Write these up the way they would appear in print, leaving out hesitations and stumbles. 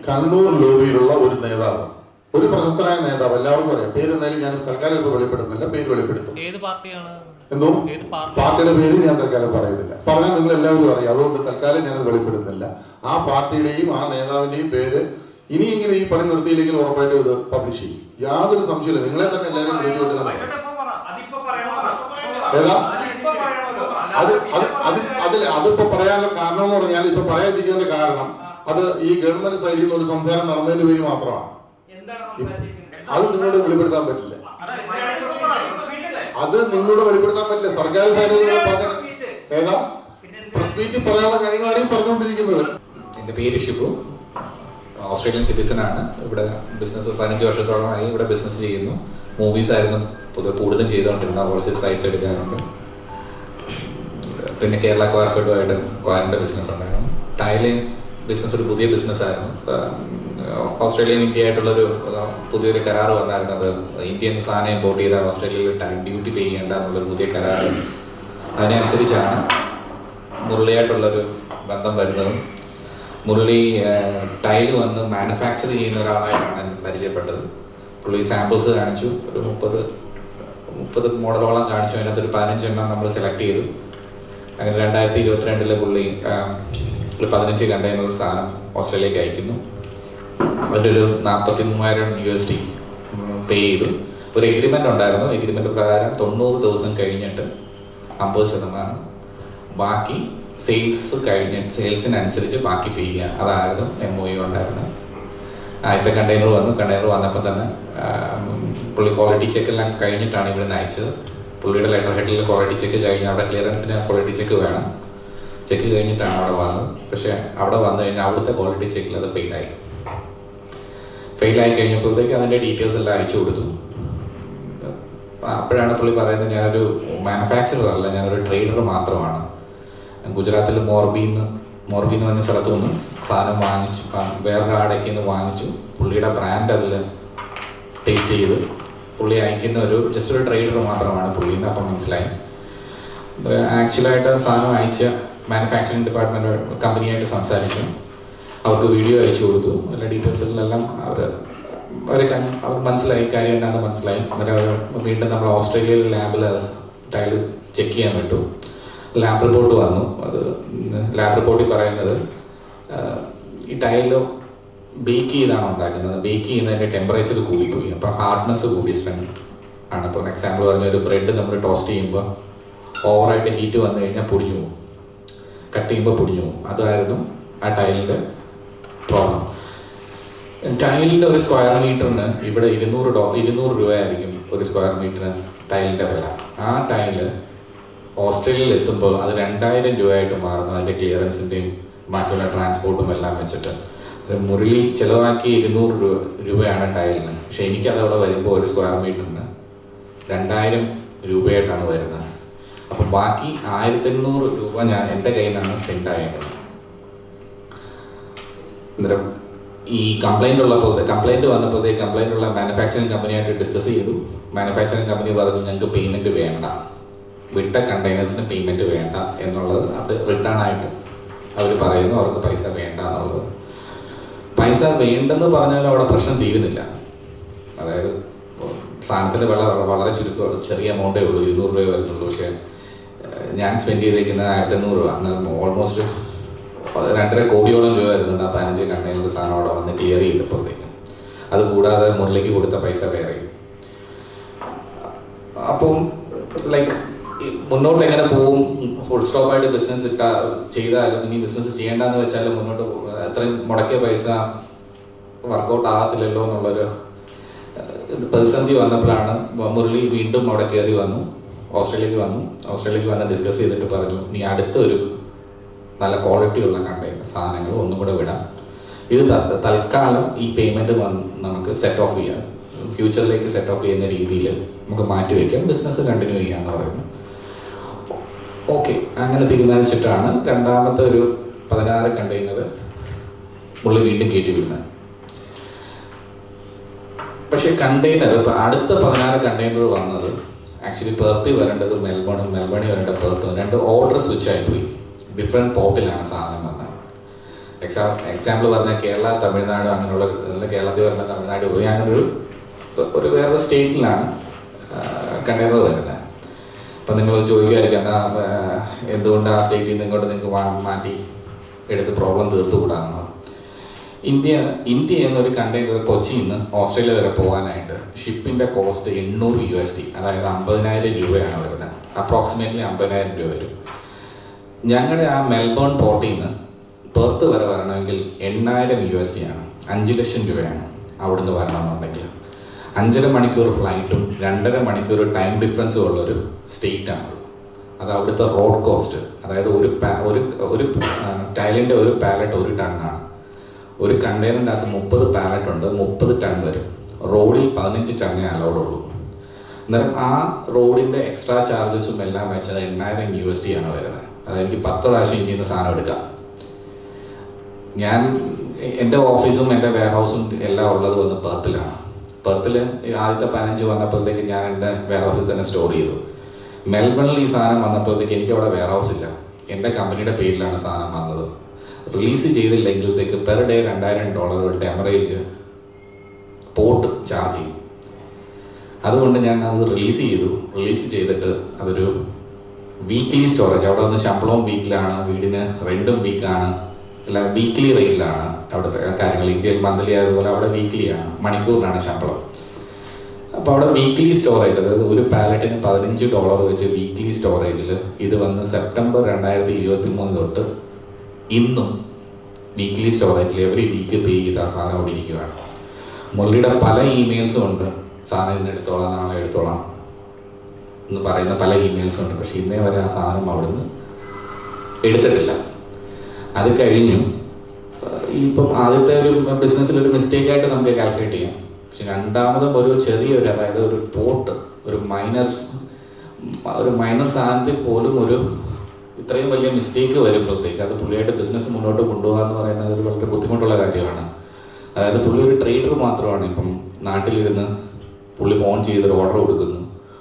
കണ്ണൂർ ലോബിയിലുള്ള ഒരു നേതാവ്, ഒരു പ്രശസ്തനായ നേതാവ്, എല്ലാവർക്കും അറിയാം. പേരെന്തായാലും ഞാൻ തൽക്കാലം ഇപ്പോൾ വെളിപ്പെടുത്തുന്നില്ല, പേര് വെളിപ്പെടുത്തും. ഏത് പാർട്ടിയാണ്? എന്തോ പാർട്ടിയുടെ പേര് ഞാൻ തൽക്കാലം പറയുന്നില്ല. പറഞ്ഞാൽ നിങ്ങൾ എല്ലാവരും അറിയാം, അതുകൊണ്ട് തൽക്കാലം ഞാനത് വെളിപ്പെടുത്തുന്നില്ല. ആ പാർട്ടിയുടെയും ആ നേതാവിന്റെയും പേര് ഇനിയെങ്കിലും ഈ പണി നിർത്തിയില്ലെങ്കിൽ ഉറപ്പായിട്ടും ഇത് പബ്ലിഷ് ചെയ്യും. യാതൊരു സംശയമില്ല. നിങ്ങളെ തന്നെ എല്ലാവരും വിളിച്ചുകൊണ്ട് അതിപ്പോ പറയാനുള്ള കാരണം എന്ന് പറഞ്ഞാൽ, ഇപ്പൊ പറയാതിരിക്കേണ്ട കാരണം അത് ഈ ഗവൺമെന്റ് സൈഡിൽ നിന്ന് ഒരു സംസാരം നടന്നതിന്റെ പേര് മാത്രമാണ്. അത് നിങ്ങളോട് വെളിപ്പെടുത്താൻ പറ്റില്ല. അത് നിങ്ങളോട് വെളിപ്പെടുത്താൻ പറ്റില്ല. സർക്കാർ സൈഡിൽ നിന്ന് പറഞ്ഞ ഏതാ പ്രസ് മീറ്റിൽ പറയാനുള്ള കാര്യങ്ങളാണ് ഈ പറഞ്ഞുകൊണ്ടിരിക്കുന്നത്. എൻ്റെ പേര് ഷിബു, ഓസ്ട്രേലിയൻ സിറ്റിസൺ ആണ്. ഇവിടെ ബിസിനസ് 15 വർഷത്തോളമായി ഇവിടെ ബിസിനസ് ചെയ്യുന്നു. മൂവീസ് ആയിരുന്നു കൂടുതലും ചെയ്തുകൊണ്ടിരുന്ന, ഓവർസീസ് റൈറ്റ്സ് എടുക്കാറുണ്ട്. പിന്നെ കേരള കോർപ്പറേറ്റുമായിട്ട് കോയറിൻ്റെ ബിസിനസ് ഉണ്ടായിരുന്നു. ടൈല് ബിസിനസ് ഒരു പുതിയ ബിസിനസ്സായിരുന്നു. ഓസ്ട്രേലിയയും ഇന്ത്യ ആയിട്ടുള്ളൊരു പുതിയൊരു കരാർ വന്നായിരുന്നത്, ഇന്ത്യൻ സാധനം ഇമ്പോർട്ട് ചെയ്ത ഓസ്ട്രേലിയയിൽ ഡ്യൂട്ടി പേ ചെയ്യേണ്ട എന്നുള്ളൊരു പുതിയ കരാർ. അതിനനുസരിച്ചാണ് മുരളിയായിട്ടുള്ളൊരു ബന്ധം വരുന്നതും. മുരളി ടൈല് വന്ന് മാനുഫാക്ചർ ചെയ്യുന്ന ഒരാളായിട്ടാണ് എനിക്ക് പരിചയപ്പെട്ടത്. പുള്ളി സാമ്പിൾസ് കാണിച്ചു, ഒരു 30 മോഡലോളം കാണിച്ചു. അതിനകത്തൊരു 15 എണ്ണം നമ്മൾ സെലക്ട് ചെയ്തു. അങ്ങനെ 2022 പുള്ളി 15 കണ്ടെയ്നർ സാധനം ഓസ്ട്രേലിയക്ക് അയക്കുന്നു. അതിലൊരു $43,000 പേ ചെയ്തു. ഒരു എഗ്രിമെൻ്റ് ഉണ്ടായിരുന്നു. എഗ്രിമെൻ്റ് പ്രകാരം 90 ദിവസം കഴിഞ്ഞിട്ട് 50%, ബാക്കി സെയിൽസിനനുസരിച്ച് ബാക്കി പേ ചെയ്യുക. അതായിരുന്നു MOU ഉണ്ടായിരുന്നത്. ആദ്യത്തെ കണ്ടെയ്നർ വന്നു. കണ്ടെയ്നർ വന്നപ്പോൾ തന്നെ പുള്ളി ക്വാളിറ്റി ചെക്ക് എല്ലാം കഴിഞ്ഞിട്ടാണ് ഇവിടെ നിന്ന് അയച്ചത്. പുള്ളിയുടെ ലെറ്റർ ഹെഡിൽ ക്വാളിറ്റി ചെക്ക് കഴിഞ്ഞ്, അവിടെ ക്ലിയറൻസിന് ക്വാളിറ്റി ചെക്ക് വേണം. ചെക്ക് കഴിഞ്ഞിട്ടാണ് അവിടെ വന്നത്. പക്ഷേ അവിടെ വന്നു കഴിഞ്ഞാൽ അവിടുത്തെ ക്വാളിറ്റി ചെക്കിൽ അത് ഫെയിലായി കഴിഞ്ഞപ്പോഴത്തേക്ക് അതിൻ്റെ ഡീറ്റെയിൽസ് എല്ലാം അയച്ചു കൊടുത്തു. അപ്പോഴാണ് പുള്ളി പറയുന്നത്, ഞാനൊരു മാനുഫാക്ചറർ അല്ല, ഞാനൊരു ട്രേഡർ മാത്രമാണ്. ഗുജറാത്തിൽ മോർബി എന്ന് പറഞ്ഞ സ്ഥലത്തു നിന്ന് സാധനം വാങ്ങിച്ചു, വേറൊരാടേക്ക് നിന്ന് വാങ്ങിച്ചു. പുള്ളിയുടെ ബ്രാൻഡ് അതിൽ ടേസ്റ്റ് ചെയ്ത് പുള്ളി അയക്കുന്ന ജസ്റ്റ് ഒരു ട്രേഡർ മാത്രമാണ് പുള്ളിന്ന്. അപ്പം മനസ്സിലായി. ആക്ച്വലായിട്ട് സാധനം അയച്ച മാനുഫാക്ചറിങ് ഡിപ്പാർട്ട്മെൻറ്റ് കമ്പനിയായിട്ട് സംസാരിച്ചു. അവർക്ക് വീഡിയോ അയച്ചു കൊടുത്തു. എല്ലാ ഡീറ്റെയിൽസിലെല്ലാം അവർ മനസ്സിലായി, കാര്യം എന്താണെന്ന് മനസ്സിലായി. അന്നേരം അവർ വീണ്ടും നമ്മൾ ഓസ്ട്രേലിയയിൽ ലാബിൽ ടൈല് ചെക്ക് ചെയ്യാൻ വിട്ടു. ലാബ് റിപ്പോർട്ട് വന്നു. അത് ലാബ് റിപ്പോർട്ടിൽ പറയുന്നത് ഈ ടൈല് ബേക്ക് ചെയ്താണ് ഉണ്ടാക്കുന്നത്. ബേക്ക് ചെയ്യുന്നതിൻ്റെ ടെമ്പറേച്ചർ കൂടിപ്പോയി. അപ്പോൾ ഹാർഡ്നെസ് കൂടി, സ്ട്രെങ്ത് ആണ്. ഇപ്പോൾ എക്സാമ്പിൾ പറഞ്ഞ ഒരു ബ്രെഡ് നമ്മൾ ടോസ്റ്റ് ചെയ്യുമ്പോൾ ഓവറായിട്ട് ഹീറ്റ് വന്നു കഴിഞ്ഞാൽ പൊടിഞ്ഞു പോകും, കട്ട് ചെയ്യുമ്പോൾ പൊടിഞ്ഞു പോകും. അതായിരുന്നു ആ ടൈലിൻ്റെ പ്രോബ്ലം. ടൈലിൻ്റെ ഒരു സ്ക്വയർ മീറ്ററിന് ഇവിടെ 200 രൂപയായിരിക്കും ഒരു സ്ക്വയർ മീറ്ററിന് ടൈലിൻ്റെ വില. ആ ടൈല് ഓസ്ട്രേലിയയിൽ എത്തുമ്പോൾ അത് 2,000 രൂപയായിട്ട് മാറുന്നു, അതിൻ്റെ ക്ലിയറൻസിൻ്റെയും ബാക്കിയുള്ള ട്രാൻസ്പോർട്ടും എല്ലാം വെച്ചിട്ട്. മുരളി ചിലവാക്കി 200 രൂപയാണ് ടൈലിന്. പക്ഷെ എനിക്കതവിടെ വരുമ്പോൾ ഒരു സ്ക്വയർ മീറ്ററിന് 2,000 രൂപയായിട്ടാണ് വരുന്നത്. അപ്പം ബാക്കി 1,800 രൂപ ഞാൻ എൻ്റെ കയ്യിൽ നിന്നാണ് സ്പെൻഡ് ആയത്. അന്നേരം ഈ കംപ്ലൈൻറ്റ് വന്നപ്പോഴത്തേക്ക് കംപ്ലൈൻറ്റുള്ള മാനുഫാക്ചറിങ് കമ്പനിയായിട്ട് ഡിസ്കസ് ചെയ്തു. മാനുഫാക്ചറിങ് കമ്പനി പറഞ്ഞു, ഞങ്ങൾക്ക് പേയ്മെൻറ്റ് വേണ്ട, വിട്ട കണ്ടെയ്നേഴ്സിന് പേയ്മെൻറ്റ് വേണ്ട എന്നുള്ളത്. അത് റിട്ടേൺ ആയിട്ട് അവർ പറയുന്നു, അവർക്ക് പൈസ വേണ്ട എന്നുള്ളത്. പൈസ വേണ്ടെന്ന് പറഞ്ഞാലും അവിടെ പ്രശ്നം തീരുന്നില്ല. അതായത് സാധനത്തിൻ്റെ വില വളരെ ചെറിയ എമൗണ്ടേ ഉള്ളൂ, 200 രൂപ വരുന്നുള്ളൂ. പക്ഷേ ഞാൻ സ്പെൻഡ് ചെയ്തേക്കുന്നത് 1,800 രൂപ. അന്ന് ഓൾമോസ്റ്റ് 2.5 കോടിയോളം രൂപ വരുന്നുണ്ട് ആ 15 കണ്ടെയ്നർ സാധനം അവിടെ വന്ന് ക്ലിയർ ചെയ്തപ്പോഴത്തേക്ക്. അതുകൂടാതെ മുരളിക്ക് കൊടുത്ത പൈസ വേറെ. അപ്പം മുന്നോട്ട് എങ്ങനെ പോവും, ഫുൾ സ്റ്റോപ്പായിട്ട് ബിസിനസ് ചെയ്താലും ഇനി ബിസിനസ് ചെയ്യേണ്ടെന്ന് വെച്ചാൽ മുന്നോട്ട് അത്രയും മുടക്കിയ പൈസ വർക്കൗട്ട് ആകത്തില്ലല്ലോ എന്നുള്ളൊരു പ്രതിസന്ധി വന്നപ്പോഴാണ് മുരളി വീണ്ടും അവിടെ കയറി വന്നു. ഓസ്ട്രേലിയക്ക് വന്ന് ഡിസ്കസ് ചെയ്തിട്ട് പറഞ്ഞു, നീ അടുത്തൊരു നല്ല ക്വാളിറ്റിയുള്ള സാധനങ്ങൾ ഒന്നും കൂടെ വിടാം. ഇത് തൽക്കാലം ഈ പേയ്മെൻറ്റ് നമുക്ക് സെറ്റ് ഓഫ് ചെയ്യാം, ഫ്യൂച്ചറിലേക്ക് സെറ്റ് ഓഫ് ചെയ്യുന്ന രീതിയിൽ നമുക്ക് മാറ്റി വയ്ക്കാം, ബിസിനസ് കണ്ടിന്യൂ ചെയ്യാമെന്ന് പറയുന്നു. ഓക്കെ, അങ്ങനെ തീരുമാനിച്ചിട്ടാണ് രണ്ടാമത്തെ ഒരു 16 കണ്ടെയ്നർ പുള്ളി വീണ്ടും കയറ്റി വിടുന്നത്. പക്ഷേ കണ്ടെയ്നർ ഇപ്പം അടുത്ത 16 കണ്ടെയ്നർ വന്നത് ആക്ച്വലി പെർത്തി വരേണ്ടത് മെൽബണിൽ വരേണ്ട പെർത്ത്, 2 ഓർഡർ സ്വിച്ച് ആയിപ്പോയി. ഡിഫറെൻറ്റ് പോർട്ടിലാണ് സാധനം വന്നത്. എക്സാമ്പിൾ പറഞ്ഞാൽ കേരള, തമിഴ്നാട് അങ്ങനെയുള്ള കേരളത്തിൽ വരുന്ന തമിഴ്നാട് പോയി അങ്ങനെ ഒരു വേറൊരു സ്റ്റേറ്റിലാണ് കണ്ടെയ്നർ വരുന്നത്. അപ്പം നിങ്ങൾ ചോദിക്കുമായിരിക്കും എന്നാൽ എന്തുകൊണ്ട് ആ സ്റ്റേറ്റിൽ നിന്ന് ഇങ്ങോട്ട് നിങ്ങൾക്ക് മാറ്റി എടുത്ത് പ്രോബ്ലം തീർത്തുകൂടാന്ന്. ഇന്ത്യ എന്നൊരു കണ്ടെയ്നർ കൊച്ചിയിൽ നിന്ന് ഓസ്ട്രേലിയ വരെ പോകാനായിട്ട് ഷിപ്പിൻ്റെ കോസ്റ്റ് $800, അതായത് 50,000 രൂപയാണ് വരുന്നത്. അപ്രോക്സിമേറ്റ്ലി 50,000 രൂപ വരും. ഞങ്ങളുടെ ആ മെൽബൺ പോർട്ടിൽ നിന്ന് പെർത്ത് വരെ വരണമെങ്കിൽ $8,000 ആണ്, 5 ലക്ഷം രൂപയാണ് അവിടുന്ന് വരണമെന്നുണ്ടെങ്കിൽ. 5.5 മണിക്കൂർ ഫ്ലൈറ്റും 2.5 മണിക്കൂർ ടൈം ഡിഫറൻസും ഉള്ളൊരു സ്റ്റേറ്റാണ്. അത് അവിടുത്തെ റോഡ് കോസ്റ്റ്, അതായത് ഒരു ടൈലിൻ്റെ ഒരു പാലറ്റ് 1 ടണ്ണാണ്. ഒരു കണ്ടെയ്നറിൻ്റെ അകത്ത് 30 പാലറ്റ് ഉണ്ട്, 30 ടൺ വരും. റോഡിൽ 15 ടണ്ണേ അലൗഡ് ഉള്ളൂ. അന്നേരം ആ റോഡിൻ്റെ എക്സ്ട്രാ ചാർജസും എല്ലാം വെച്ചത് $8,000 ആണ് വരുന്നത്. അതായത് എനിക്ക് 10 പ്രാവശ്യം ഇന്ത്യയിൽ നിന്ന് സാധനം എടുക്കാം. എൻ്റെ ഓഫീസും എൻ്റെ വെയർ ഹൗസും എല്ലാം ഉള്ളത് വന്ന് പെർത്തിലാണ്. പെർത്തിൽ ആദ്യത്തെ 15 വന്നപ്പോഴത്തേക്ക് ഞാൻ എൻ്റെ വെയർ ഹൗസിൽ തന്നെ സ്റ്റോർ ചെയ്തു. മെൽബണിൽ ഈ സാധനം വന്നപ്പോഴത്തേക്ക് എനിക്ക് അവിടെ വെയർ ഹൗസ് ഇല്ല, എൻ്റെ കമ്പനിയുടെ പേരിലാണ് സാധനം വന്നത്. റിലീസ് ചെയ്തില്ലെങ്കിലത്തേക്ക് per day $2,000 demurrage port charge ചെയ്യും. അതുകൊണ്ട് ഞാൻ അത് റിലീസ് ചെയ്തിട്ട് അതൊരു വീക്ക്ലി സ്റ്റോറേജ്, അവിടെ വന്ന് ശമ്പളവും വീക്കിലാണ്, വീടിന് റെൻറ്റും വീക്കാണ്, അല്ല വീക്ക്ലി റേറ്റിലാണ് അവിടുത്തെ കാര്യങ്ങൾ. ഇന്ത്യയിൽ മന്ത്ലി ആയതുപോലെ അവിടെ വീക്ക്ലിയാണ്, മണിക്കൂറിനാണ് ശമ്പളം. അപ്പോൾ അവിടെ വീക്ക്ലി സ്റ്റോറേജ്, അതായത് ഒരു പാലറ്റിന് $15 വെച്ച് വീക്ക്ലി സ്റ്റോറേജിൽ ഇത് വന്ന് സെപ്റ്റംബർ 2023 തൊട്ട് ഇന്നും വീക്ക്ലി സ്റ്റോറേജിൽ എവറി വീക്ക് പേ ചെയ്ത് ആ സാധനം അവിടെ ഇരിക്കുകയാണ്. മുരളിയുടെ പല ഇമെയിൽസും ഉണ്ട്, സാധനം ഇന്ന് എടുത്തോളാം, നാളെ എടുത്തോളാം എന്ന് പറയുന്ന പല ഇമെയിൽസും ഉണ്ട്. പക്ഷെ ഇന്നേ വരെ ആ സാധനം അവിടുന്ന് എടുത്തിട്ടില്ല. അത് കഴിഞ്ഞു. ഇപ്പം ആദ്യത്തെ ഒരു ബിസിനസ്സിലൊരു മിസ്റ്റേക്കായിട്ട് നമുക്ക് കാൽക്കുലേറ്റ് ചെയ്യാം. പക്ഷെ രണ്ടാമതും ഒരു ചെറിയൊരു, അതായത് ഒരു പോർട്ട്, ഒരു മൈനർ സാധനത്തിൽ പോലും ഒരു ഇത്രയും വലിയ മിസ്റ്റേക്ക് വരുമ്പോഴത്തേക്ക് അത് പുള്ളിയായിട്ട് ബിസിനസ് മുന്നോട്ട് കൊണ്ടുപോകുക എന്ന് പറയുന്നത് ഒരു വളരെ ബുദ്ധിമുട്ടുള്ള കാര്യമാണ്. അതായത് പുള്ളി ഒരു ട്രേഡർ മാത്രമാണ്. ഇപ്പം നാട്ടിലിരുന്ന് പുള്ളി ഫോൺ ചെയ്തൊരു ഓർഡർ കൊടുക്കുന്നു,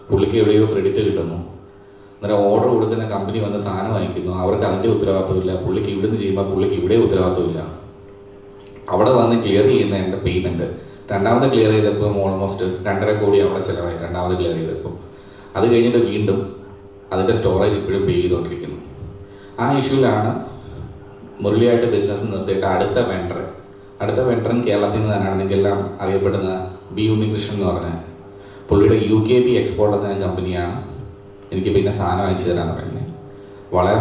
പുള്ളിക്ക് എവിടെയോ ക്രെഡിറ്റ് കിട്ടുന്നു. അന്നേരം ഓർഡർ കൊടുക്കുന്ന കമ്പനി വന്ന് സാധനം വാങ്ങിക്കുന്നു, അവർക്ക് അതിൻ്റെ ഉത്തരവാദിത്വമില്ല. പുള്ളിക്ക് ഇവിടുന്ന് ചെയ്യുമ്പോൾ പുള്ളിക്ക് ഇവിടെ ഉത്തരവാദിത്വമില്ല. അവിടെ വന്ന് ക്ലിയർ ചെയ്യുന്ന എൻ്റെ പേയ്മെൻറ്റ് രണ്ടാമത് ക്ലിയർ ചെയ്തപ്പോൾ ഓൾമോസ്റ്റ് 2.5 കോടി അവിടെ ചിലവായി. രണ്ടാമത് ക്ലിയർ ചെയ്തപ്പോൾ അത് കഴിഞ്ഞിട്ട് വീണ്ടും അതിൻ്റെ സ്റ്റോറേജ് ഇപ്പോഴും പേ ചെയ്തുകൊണ്ടിരിക്കുന്നു. ആ ഇഷ്യൂവിലാണ് മുരളിയായിട്ട് ബിസിനസ് നിർത്തിയിട്ട് അടുത്ത വെണ്ടറും കേരളത്തിൽ നിന്ന് തന്നെയാണ്, നിങ്ങൾക്കെല്ലാം അറിയപ്പെടുന്ന ബി ഉണ്ണികൃഷ്ണൻ എന്ന് പറഞ്ഞ പുള്ളിയുടെ UKP എക്സ്പോർട്ട് എന്ന കമ്പനിയാണ് എനിക്ക് പിന്നെ സാധനം അയച്ചു തരാൻ പറയുന്നത്. വളരെ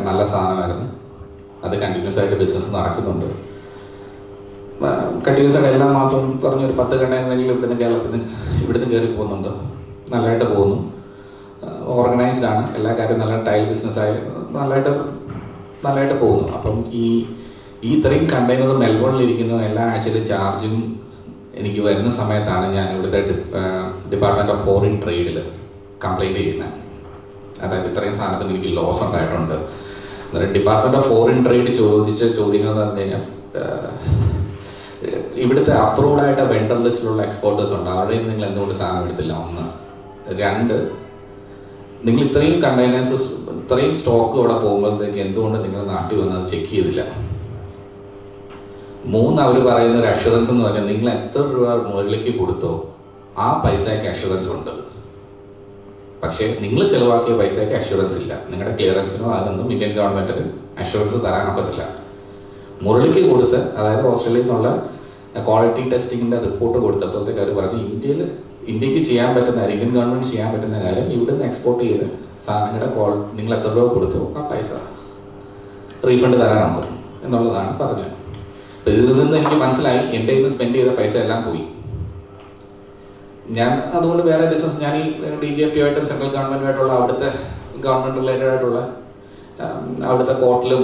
നല്ല സാധനമായിരുന്നു. അത് കണ്ടിന്യൂസ് ആയിട്ട് ബിസിനസ് നടക്കുന്നുണ്ട്. കണ്ടിന്യൂസ് ആയിട്ട് എല്ലാ മാസവും കുറഞ്ഞൊരു 10 കണ്ടെയ്നറെങ്കിലും ഇവിടുന്ന് കയറി പോകുന്നുണ്ട്. നല്ലതായിട്ട് പോകുന്നു. ഓർഗനൈസ്ഡ് ആണ്, എല്ലാ കാര്യവും നല്ല ടൈൽ ബിസിനസ്സായി നല്ലതായിട്ട് പോകുന്നു. അപ്പം ഈ ഇത്രയും കണ്ടെയ്നർ മെൽബണിലിരിക്കുന്ന എല്ലാ ആഴ്ചയിലും ചാർജും എനിക്ക് വരുന്ന സമയത്താണ് ഞാൻ ഇവിടുത്തെ ഡിപ്പാർട്ട്മെൻറ്റ് ഓഫ് ഫോറിൻ ട്രേഡിൽ കംപ്ലയിൻറ്റ് ചെയ്യുന്നത്. അതായത് ഇത്രയും സാധനത്തിന് എനിക്ക് ലോസ് ഉണ്ടായിട്ടുണ്ട്. അന്നേരം ഡിപ്പാർട്ട്മെൻറ്റ് ഓഫ് ഫോറിൻ ട്രേഡ് ചോദിച്ച ചോദ്യങ്ങൾ എന്ന് പറഞ്ഞു കഴിഞ്ഞാൽ, ഇവിടുത്തെ അപ്രൂവ്ഡ് ആയിട്ട് വെണ്ടർ ലിസ്റ്റിലുള്ള എക്സ്പോർട്ടേഴ്സ് ഉണ്ട്, അവിടെ നിന്ന് നിങ്ങൾ എന്തുകൊണ്ട് സാധനം എടുത്തില്ല? 1. 2, നിങ്ങൾ ഇത്രയും കണ്ടെയ്നേഴ്സ്, ഇത്രയും സ്റ്റോക്ക് ഇവിടെ പോകുമ്പോഴത്തേക്ക് എന്തുകൊണ്ട് നിങ്ങൾ നാട്ടിൽ വന്ന് അത് ചെക്ക് ചെയ്തില്ല? 3, അവർ പറയുന്ന ഒരു അഷുറൻസ് എന്ന് പറഞ്ഞാൽ നിങ്ങൾ എത്ര രൂപ മുകളിലേക്ക് കൊടുത്തോ ആ പൈസയ്ക്ക് അഷുറൻസ് ഉണ്ട്. പക്ഷേ നിങ്ങൾ ചിലവാക്കിയ പൈസയ്ക്ക് അഷുറൻസ് ഇല്ല. നിങ്ങളുടെ ക്ലിയറൻസിനോ അതൊന്നും ഇന്ത്യൻ ഗവൺമെൻറ്റിന് അഷുറൻസ് തരാനൊക്കത്തില്ല. മുരളിക്ക് കൊടുത്ത്, അതായത് ഓസ്ട്രേലിയയിൽ നിന്നുള്ള ക്വാളിറ്റി ടെസ്റ്റിങ്ങിൻ്റെ റിപ്പോർട്ട് കൊടുത്തപ്പോഴത്തേക്ക് അവർ പറഞ്ഞു ഇന്ത്യക്ക് ചെയ്യാൻ പറ്റുന്ന, ഇന്ത്യൻ ഗവൺമെൻറ് ചെയ്യാൻ പറ്റുന്ന കാര്യം ഇവിടുന്ന് എക്സ്പോർട്ട് ചെയ്ത് സാധനങ്ങളുടെ നിങ്ങൾ എത്ര രൂപ കൊടുത്തോ ആ പൈസ റീഫണ്ട് തരാനാകും എന്നുള്ളതാണ് പറഞ്ഞത്. അപ്പോൾ ഇതിൽ നിന്ന് എനിക്ക് മനസ്സിലായി എൻ്റെ ഇന്ന് സ്പെൻഡ് ചെയ്ത പൈസ എല്ലാം പോയി. ഞാൻ അതുകൊണ്ട് വേറെ ബിസിനസ്, ഞാൻ ഈ DGFT ആയിട്ടും സെൻട്രൽ ഗവൺമെൻറ്റുമായിട്ടുള്ള അവിടുത്തെ ഗവൺമെൻറ് റിലേറ്റഡ് ആയിട്ടുള്ള അവിടുത്തെ കോർട്ടിലും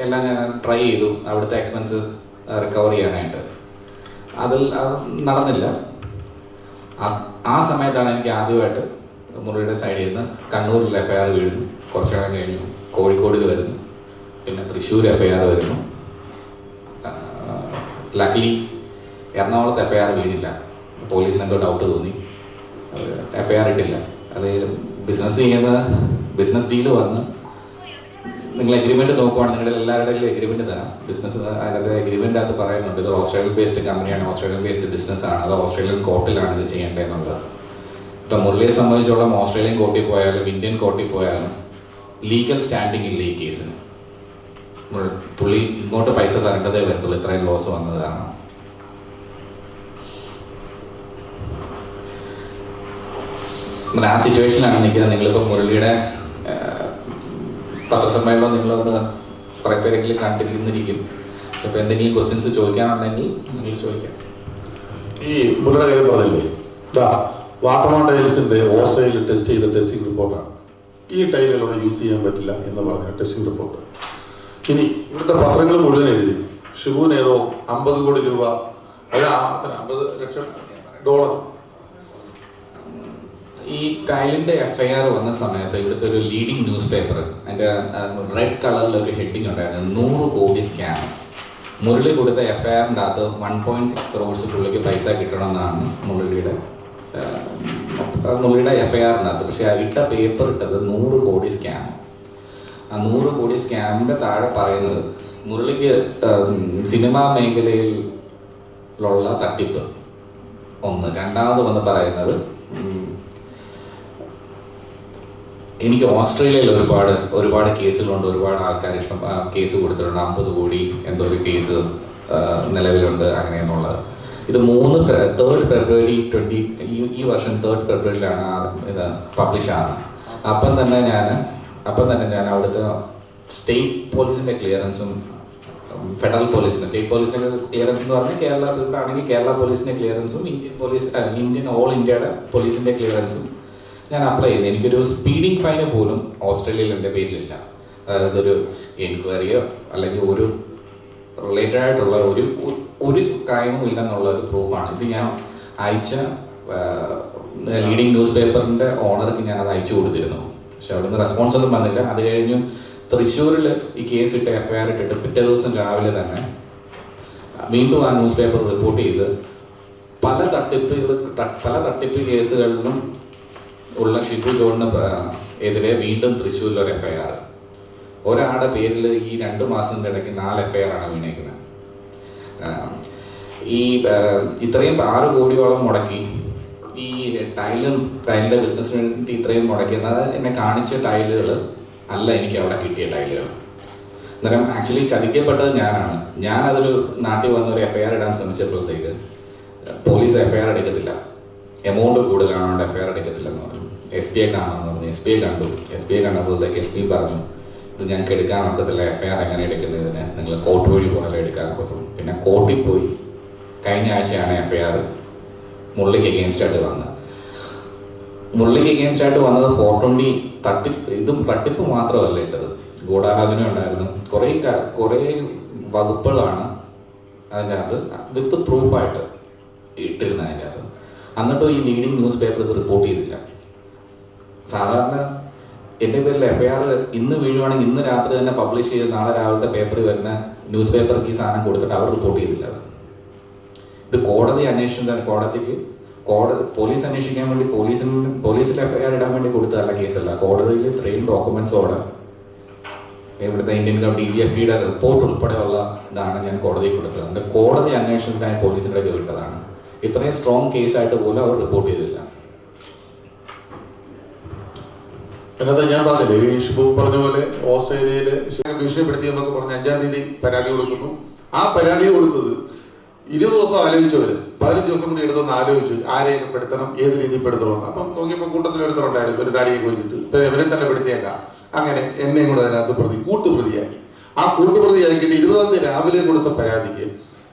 എല്ലാം ഞാൻ ട്രൈ ചെയ്തു അവിടുത്തെ എക്സ്പെൻസ് റിക്കവർ ചെയ്യാനായിട്ട്. അതിൽ നടന്നില്ല. ആ സമയത്താണ് എനിക്ക് ആദ്യമായിട്ട് മുരളിയുടെ സൈഡിൽ നിന്ന് കണ്ണൂരിൽ FIR വീഴുന്നു, കുറച്ച് കാലം കഴിഞ്ഞു കോഴിക്കോടിൽ വരുന്നു, പിന്നെ തൃശ്ശൂർ FIR വരുന്നു. ലക്കിലി എറണാകുളത്ത് FIR വീണില്ല. പോലീസിന് എന്തോ ഡൗട്ട് തോന്നി, FIR ഇട്ടില്ല. അത് ബിസിനസ് ഡീല് വന്ന് നിങ്ങൾ എഗ്രിമെന്റ് നോക്കുവാണെങ്കിൽ നിങ്ങളുടെ എല്ലാവരുടെയും എഗ്രിമെന്റ് തരാം. ബിസിനസ് അതിനകത്ത് എഗ്രിമെന്റ് അകത്ത് പറയുന്നുണ്ട് ഇത് ഓസ്ട്രേലിയൻ ബേസ്ഡ് കമ്പനിയാണ്, ഓസ്ട്രേലിയൻ ബേസ്ഡ് ബിസിനസ് ആണ്, അത് ഓസ്ട്രേലിയൻ കോർട്ടിലാണ് ഇത് ചെയ്യേണ്ടതെന്നുള്ളത്. ഇപ്പം മുരളിയെ സംബന്ധിച്ചോളം ഓസ്ട്രേലിയൻ കോർട്ടിൽ പോയാലും ഇന്ത്യൻ കോർട്ടിൽ പോയാലും ലീഗൽ സ്റ്റാൻഡിങ് ഇല്ല ഈ കേസിന്. പുള്ളി ഇങ്ങോട്ട് പൈസ തരേണ്ടതേ വരത്തുള്ളൂ ഇത്രയും ലോസ് വന്നത് കാരണം. ആ സിറ്റുവേഷനിലാണ് നിൽക്കുന്നത്. നിങ്ങളിപ്പോൾ മുരളിയുടെ പത്രസമ്മേളനം നിങ്ങളൊന്ന് കുറേ പേരെങ്കിലും കണ്ടിരുന്നിരിക്കും. അപ്പോൾ എന്തെങ്കിലും ക്വസ്റ്റ്യൻസ് ചോദിക്കാനുണ്ടെങ്കിൽ നിങ്ങൾ ചോദിക്കാം. ഈ മുരളിയുടെ കാര്യം പറഞ്ഞില്ലേ, വാട്ടർമാൻ ടൈൽസിന്റെ ഓസ്ട്രേലിയയിൽ ടെസ്റ്റ് ചെയ്ത ടെസ്റ്റിംഗ് റിപ്പോർട്ടാണ്. ഈ ടൈലുകളോട് യൂസ് ചെയ്യാൻ പറ്റില്ല എന്ന് പറഞ്ഞ ടെസ്റ്റിംഗ് റിപ്പോർട്ട്. ഇനി ഇവിടുത്തെ പത്രങ്ങൾ മുഴുവൻ എഴുതി ഷിബുവിന് ഏതോ 50 കോടി രൂപ, അതായത് 50 ലക്ഷം ഡോളർ. ഈ ടൈലിൻ്റെ FIR വന്ന സമയത്ത് ഇവിടുത്തെ ഒരു ലീഡിങ് ന്യൂസ് പേപ്പർ, അതിൻ്റെ റെഡ് കളറിലൊരു ഹെഡിങ് ഉണ്ടായിരുന്നു, 100 കോടി സ്കാം. മുരളി കൊടുത്ത FIRൻ്റെ അകത്ത് 1.6 crores പുള്ളിക്ക് പൈസ കിട്ടണമെന്നാണ് മുരളിയുടെ FIRനകത്ത്. പക്ഷെ ഇട്ട പേപ്പർ ഇട്ടത് 100 കോടി സ്കാം. ആ 100 കോടി സ്കാമിൻ്റെ താഴെ പറയുന്നത് മുരളിക്ക് സിനിമാ മേഖലയിലുള്ള തട്ടിപ്പ് ഒന്ന്, രണ്ടാമത് വന്ന് പറയുന്നത് എനിക്ക് ഓസ്ട്രേലിയയിൽ ഒരുപാട് കേസുകളുണ്ട്, ഒരുപാട് ആൾക്കാർ കേസ് കൊടുത്തിട്ടുണ്ട്, 50 കോടി എന്തോ ഒരു കേസ് നിലവിലുണ്ട് അങ്ങനെയെന്നുള്ളത്. ഇത് 3 ഫെബ്രുവരി ഈ വർഷം 3 ഫെബ്രുവരിയിലാണ് ഇത് പബ്ലിഷ് ആകുന്നത്. അപ്പം തന്നെ ഞാൻ അവിടുത്തെ സ്റ്റേറ്റ് പോലീസിൻ്റെ ക്ലിയറൻസും ഫെഡറൽ പോലീസിൻ്റെ, സ്റ്റേറ്റ് പോലീസിൻ്റെ ക്ലിയറൻസ് എന്ന് പറഞ്ഞാൽ കേരളത്തിലാണെങ്കിൽ കേരള പോലീസിൻ്റെ ക്ലിയറൻസും ഓൾ ഇന്ത്യയുടെ പോലീസിൻ്റെ ക്ലിയറൻസും ഞാൻ അപ്ലൈ ചെയ്തു. എനിക്കൊരു സ്പീഡിംഗ് ഫൈന് പോലും ഓസ്ട്രേലിയയിൽ എൻ്റെ പേരിലില്ല. അതായത് ഒരു എൻക്വയറിയോ അല്ലെങ്കിൽ ഒരു റിലേറ്റഡ് ആയിട്ടുള്ള ഒരു കാര്യവും ഇല്ലെന്നുള്ള ഒരു പ്രൂഫാണ്. ഇത് ഞാൻ അയച്ച ലീഡിങ് ന്യൂസ് പേപ്പറിൻ്റെ ഓണർക്ക് ഞാനത് അയച്ചു കൊടുത്തിരുന്നു. പക്ഷെ അവിടുന്ന് റെസ്പോൺസ് ഒന്നും വന്നില്ല. അത് കഴിഞ്ഞ് തൃശ്ശൂരിൽ ഈ കേസ് ഇട്ട് FIR ഇട്ടിട്ട് പിറ്റേ ദിവസം രാവിലെ തന്നെ വീണ്ടും ആ ന്യൂസ് പേപ്പർ റിപ്പോർട്ട് ചെയ്ത് പല തട്ടിപ്പ് കേസുകളിലും ഉള്ള ഷിബു ജോണിന് എതിരെ വീണ്ടും തൃശ്ശൂരിലൊരു FIR. ഒരാളുടെ പേരിൽ ഈ 2 മാസത്തിൻ്റെ ഇടയ്ക്ക് 4 FIR ആണ് വീണേക്കുന്നത്. ഈ ഇത്രയും 6 കോടിയോളം മുടക്കി ഈ ടൈലിൻ്റെ ബിസിനസ്സിന് വേണ്ടി ഇത്രയും മുടക്കിയത് എന്നെ കാണിച്ച ടൈലുകൾ അല്ല എനിക്ക് അവിടെ കിട്ടിയ ടൈലുകൾ. അന്നേരം ആക്ച്വലി ചതിക്കപ്പെട്ടത് ഞാനാണ്. ഞാനതൊരു നാട്ടിൽ വന്നൊരു FIR ഇടാൻ ശ്രമിച്ചപ്പോഴത്തേക്ക് പോലീസ് FIR എടുക്കത്തില്ല, എമൗണ്ട് കൂടുതലാണോ FIR എടുക്കത്തില്ലെന്ന് പറഞ്ഞു. SBI കാണാമെന്ന് പറഞ്ഞു. SBI കണ്ടു. SBI കണ്ടപ്പോഴത്തേക്ക് SBI പറഞ്ഞു ഇത് ഞങ്ങൾക്ക് എടുക്കാൻ ഒക്കത്തില്ല, FIR എങ്ങനെ എടുക്കുന്നതിന് നിങ്ങൾ കോർട്ട് വഴി പോയാലും എടുക്കാൻ പറ്റും. പിന്നെ കോർട്ടിൽ പോയി കഴിഞ്ഞ ആഴ്ചയാണ് FIR മുരളിക്ക് എഗെയിൻസ്റ്റ് ആയിട്ട് വന്നത്. മുരളിക്ക് എഗെയിൻസ്റ്റ് ആയിട്ട് വന്നത് 420 ഇതും തട്ടിപ്പ് മാത്രമല്ല ഇട്ടത്, ഗൂഢാലോചന ഉണ്ടായിരുന്നു. കുറേ വകുപ്പുകളാണ് അതിൻ്റെ അകത്ത് വിത്ത് പ്രൂഫായിട്ട് ഇട്ടിരുന്നത് അതിൻ്റെ അകത്ത്. എന്നിട്ടും ഈ ലീഡിങ് ന്യൂസ് പേപ്പർ ഇത് റിപ്പോർട്ട് ചെയ്തില്ല. സാധാരണ എൻ്റെ പേരിൽ FIR ഇന്ന് വീഴുവാണെങ്കിൽ ഇന്ന് രാത്രി തന്നെ പബ്ലിഷ് ചെയ്ത് നാളെ രാവിലത്തെ പേപ്പറിൽ വരുന്ന ന്യൂസ് പേപ്പർക്ക് ഈ സാധനം കൊടുത്തിട്ട് അവർ റിപ്പോർട്ട് ചെയ്തില്ല. ഇത് കോടതി പോലീസ് അന്വേഷിക്കാൻ വേണ്ടി പോലീസിൽ FIR ഇടാൻ വേണ്ടി കൊടുത്തതല്ല കേസല്ല. കോടതിയിൽ ഇത്രയും ഡോക്യുമെന്റ്സോടെ ഇവിടുത്തെ ഇന്ത്യൻ DGFTയുടെ റിപ്പോർട്ട് ഉൾപ്പെടെയുള്ള ഇതാണ് ഞാൻ കോടതിയിൽ കൊടുത്തത്. അതിൻ്റെ കോടതി അന്വേഷണത്തിനായി പോലീസിൻ്റെ വിട്ടതാണ്. ഇത്രയും സ്ട്രോങ് കേസായിട്ട് പോലും അവർ റിപ്പോർട്ട് ചെയ്തില്ല. എന്നത് ഞാൻ പറഞ്ഞില്ലേ, ഈ ഷിബു പറഞ്ഞ പോലെ ഓസ്ട്രേലിയയിൽ ഭീഷണിപ്പെടുത്തിയെന്നൊക്കെ പറഞ്ഞ് 5-ാം തീയതി പരാതി കൊടുക്കുന്നു. ആ പരാതി കൊടുത്തത് 20 ദിവസം ആലോചിച്ചവര് 15 ദിവസം കൂടി എടുത്തൊന്ന് ആലോചിച്ചു ആരെയൊക്കെ പെടുത്തണം, ഏത് രീതിയിൽ പെടുത്തണം. അപ്പം നോക്കിയപ്പോൾ കൂട്ടത്തിലെടുത്തിട്ടുണ്ടായിരുന്നു ഒരു താടിയെ കുറിച്ചിട്ട് ഇവരെ തന്നെ പെടുത്തിയേക്കാം. അങ്ങനെ എന്നെയും കൂടെ അതിനകത്ത് കൂട്ടുപ്രതിയാക്കി. ആ കൂട്ടുപ്രതിയാക്കിയിട്ട് 20-ാം തീയതി രാവിലെ കൊടുത്ത പരാതിക്ക്